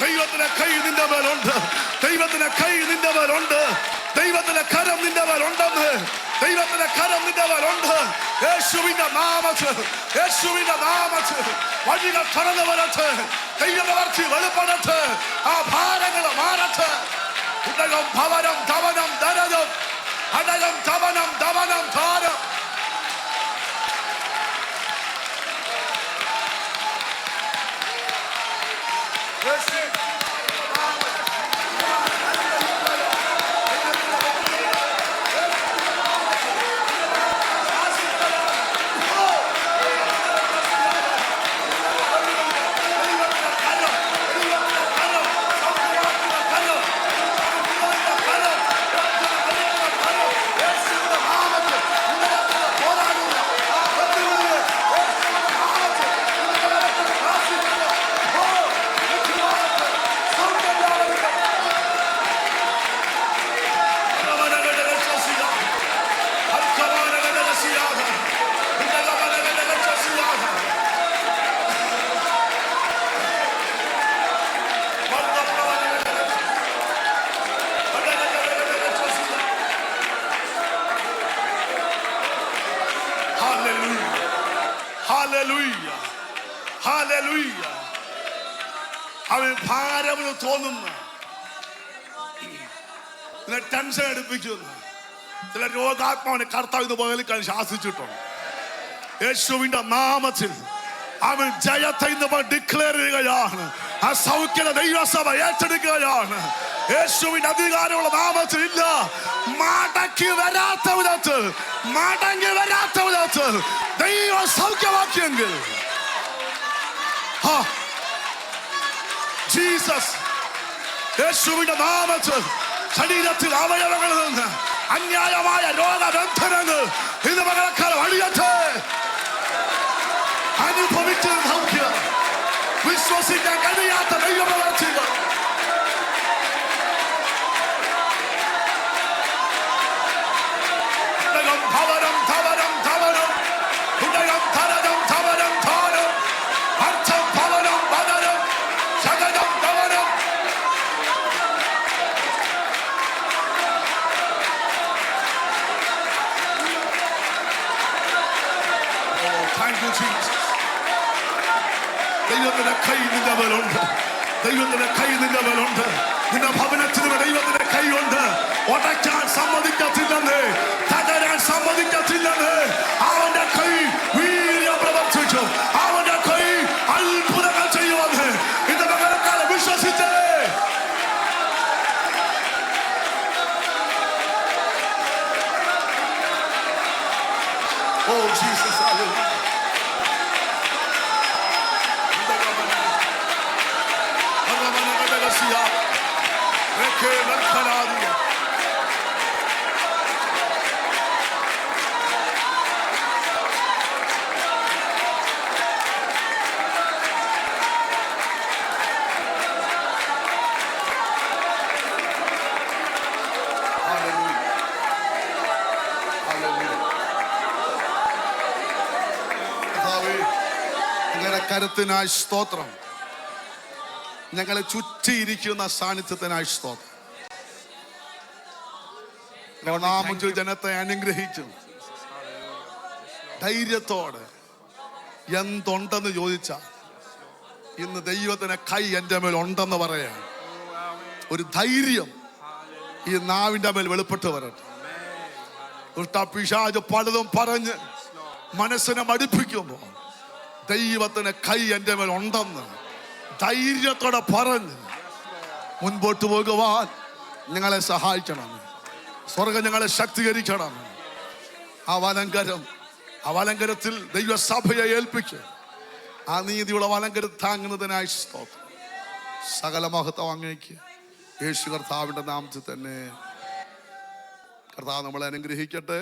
ദൈവത്തിന്റെ കൈ നിന്റെ മേലുണ്ട്. ദൈവത്തിന്റെ കൈ നിന്റെ മേലുണ്ട്. ദൈവത്തിന്റെ കരം നിന്റെ മേലുണ്ടെന്ന്. ദൈവത്തിന്റെ കരം നിന്റെ മേലുണ്ട്. യേശുവിന്റെ നാമത്തിൽ, യേശുവിന്റെ നാമത്തിൽ വഴികൾ തുറന്നു വരട്ടെ. ദൈവവർത്തി വെളിപ്പെടട്ടെ. ആ ഭാരങ്ങൾ മാറട്ടെ. ഉടകം ഭവനം ധവനം ധനം അടകം ധവനം ധവനം ധാരം. അവൻ ഭാരമെന്ന് തോന്നുന്ന, ടെൻഷൻ എടുപ്പിക്കുന്ന ചില രോഗാത്മാവിനെ കർത്താവ് ഇന്ന് പകലിക്കാൻ ശാസിച്ചിട്ടുണ്ട്. യേശുവിന്റെ നാമത്തിൽ അവൻ ജയത്തെ ഇന്ന് ഡിക്ലെയർ ചെയ്യുകയാണ്. ആ സൗഖ്യ ദൈവസഭ ഏറ്റെടുക്കുകയാണ്. യേശുവിന്റെ അധികാരമുള്ള നാമത്തിൽ ഇല്ല മടക്കി വരാത്ത വിധത്തിൽ, മടങ്ങി വരാത്ത വിധത്തിൽ ദൈവം സൗഖ്യമാക്കിയെങ്കിൽ ജീസസ് യേശുവിന്റെ നാമത്തിൽ ശരീരത്തിൽ അവയവങ്ങളിൽ നിന്ന് അന്യായമായ രോഗബന്ധനങ്ങൾ ഇന്ന് പകൽക്കാലം അഴിയട്ടെ. അനുഭവിച്ച സൗഖ്യം, വിശ്വസിക്കാൻ കഴിയാത്ത ദൈവപ്രവർത്തികൾ ഭവനം ധവനം ധവനം ഹൃദയം ധനം ധവനം ധാര ദൈവത്തിന്റെ കൈ നിന്റെ മേലുണ്ട്. നിന്റെ ഭവനത്തിന് ദൈവത്തിന്റെ കൈയുണ്ട്. ഉടയ്ക്കാൻ സമ്മതിക്കത്തില്ലെന്ന്, തകരാൻ സമ്മതിക്കത്തില്ലെന്ന്. അവന്റെ കൈ വീര്യം പ്രവർത്തിച്ചു. അവന്റെ കൈ അത്ഭുതങ്ങൾ ചെയ്യുമെന്ന് ഇന്ന് പകരക്കാലം വിശ്വസിച്ചേ. Oh Jesus, hallelujah. കരത്തിനായി സ്തോത്രം. ഞങ്ങളെ ചുറ്റിയിരിക്കുന്ന സാന്നിധ്യത്തിനായി സ്തോത്രം. നാമത്തിൽ ജനത്തെ അനുഗ്രഹിക്കും. ധൈര്യത്തോടെ എന്തുണ്ടെന്ന് ചോദിച്ചാൽ ഇന്ന് ദൈവത്തിന് കൈ എൻ്റെ മേൽ ഉണ്ടെന്ന് പറയാൻ ഒരു ധൈര്യം ഈ നാവിൻ്റെ മേൽ വെളിപ്പെട്ട് വരട്ടെ. പിശാച് പലതും പറഞ്ഞ് മനസ്സിനെ മടുപ്പിക്കുമ്പോൾ ദൈവത്തിന് കൈ എൻ്റെ മേൽ ഉണ്ടെന്ന് ധൈര്യത്തോടെ പറഞ്ഞ് മുൻപോട്ട് പോകുവാൻ ഞങ്ങളെ സഹായിക്കണം. സ്വർഗം ഞങ്ങളെ ശക്തീകരിക്കണം. ആ വലങ്കരത്തിൽ ദൈവസഭയെ ഏൽപ്പിക്കും. ആ നീതിയുള്ള വലങ്കരം താങ്ങുന്നതിനായി സ്തോത്രം. സകല മഹത്വം അങ്ങേക്ക് യേശു കർത്താവിന്റെ നാമത്തിൽ തന്നെ. കർത്താവ് നമ്മളെ അനുഗ്രഹിക്കട്ടെ.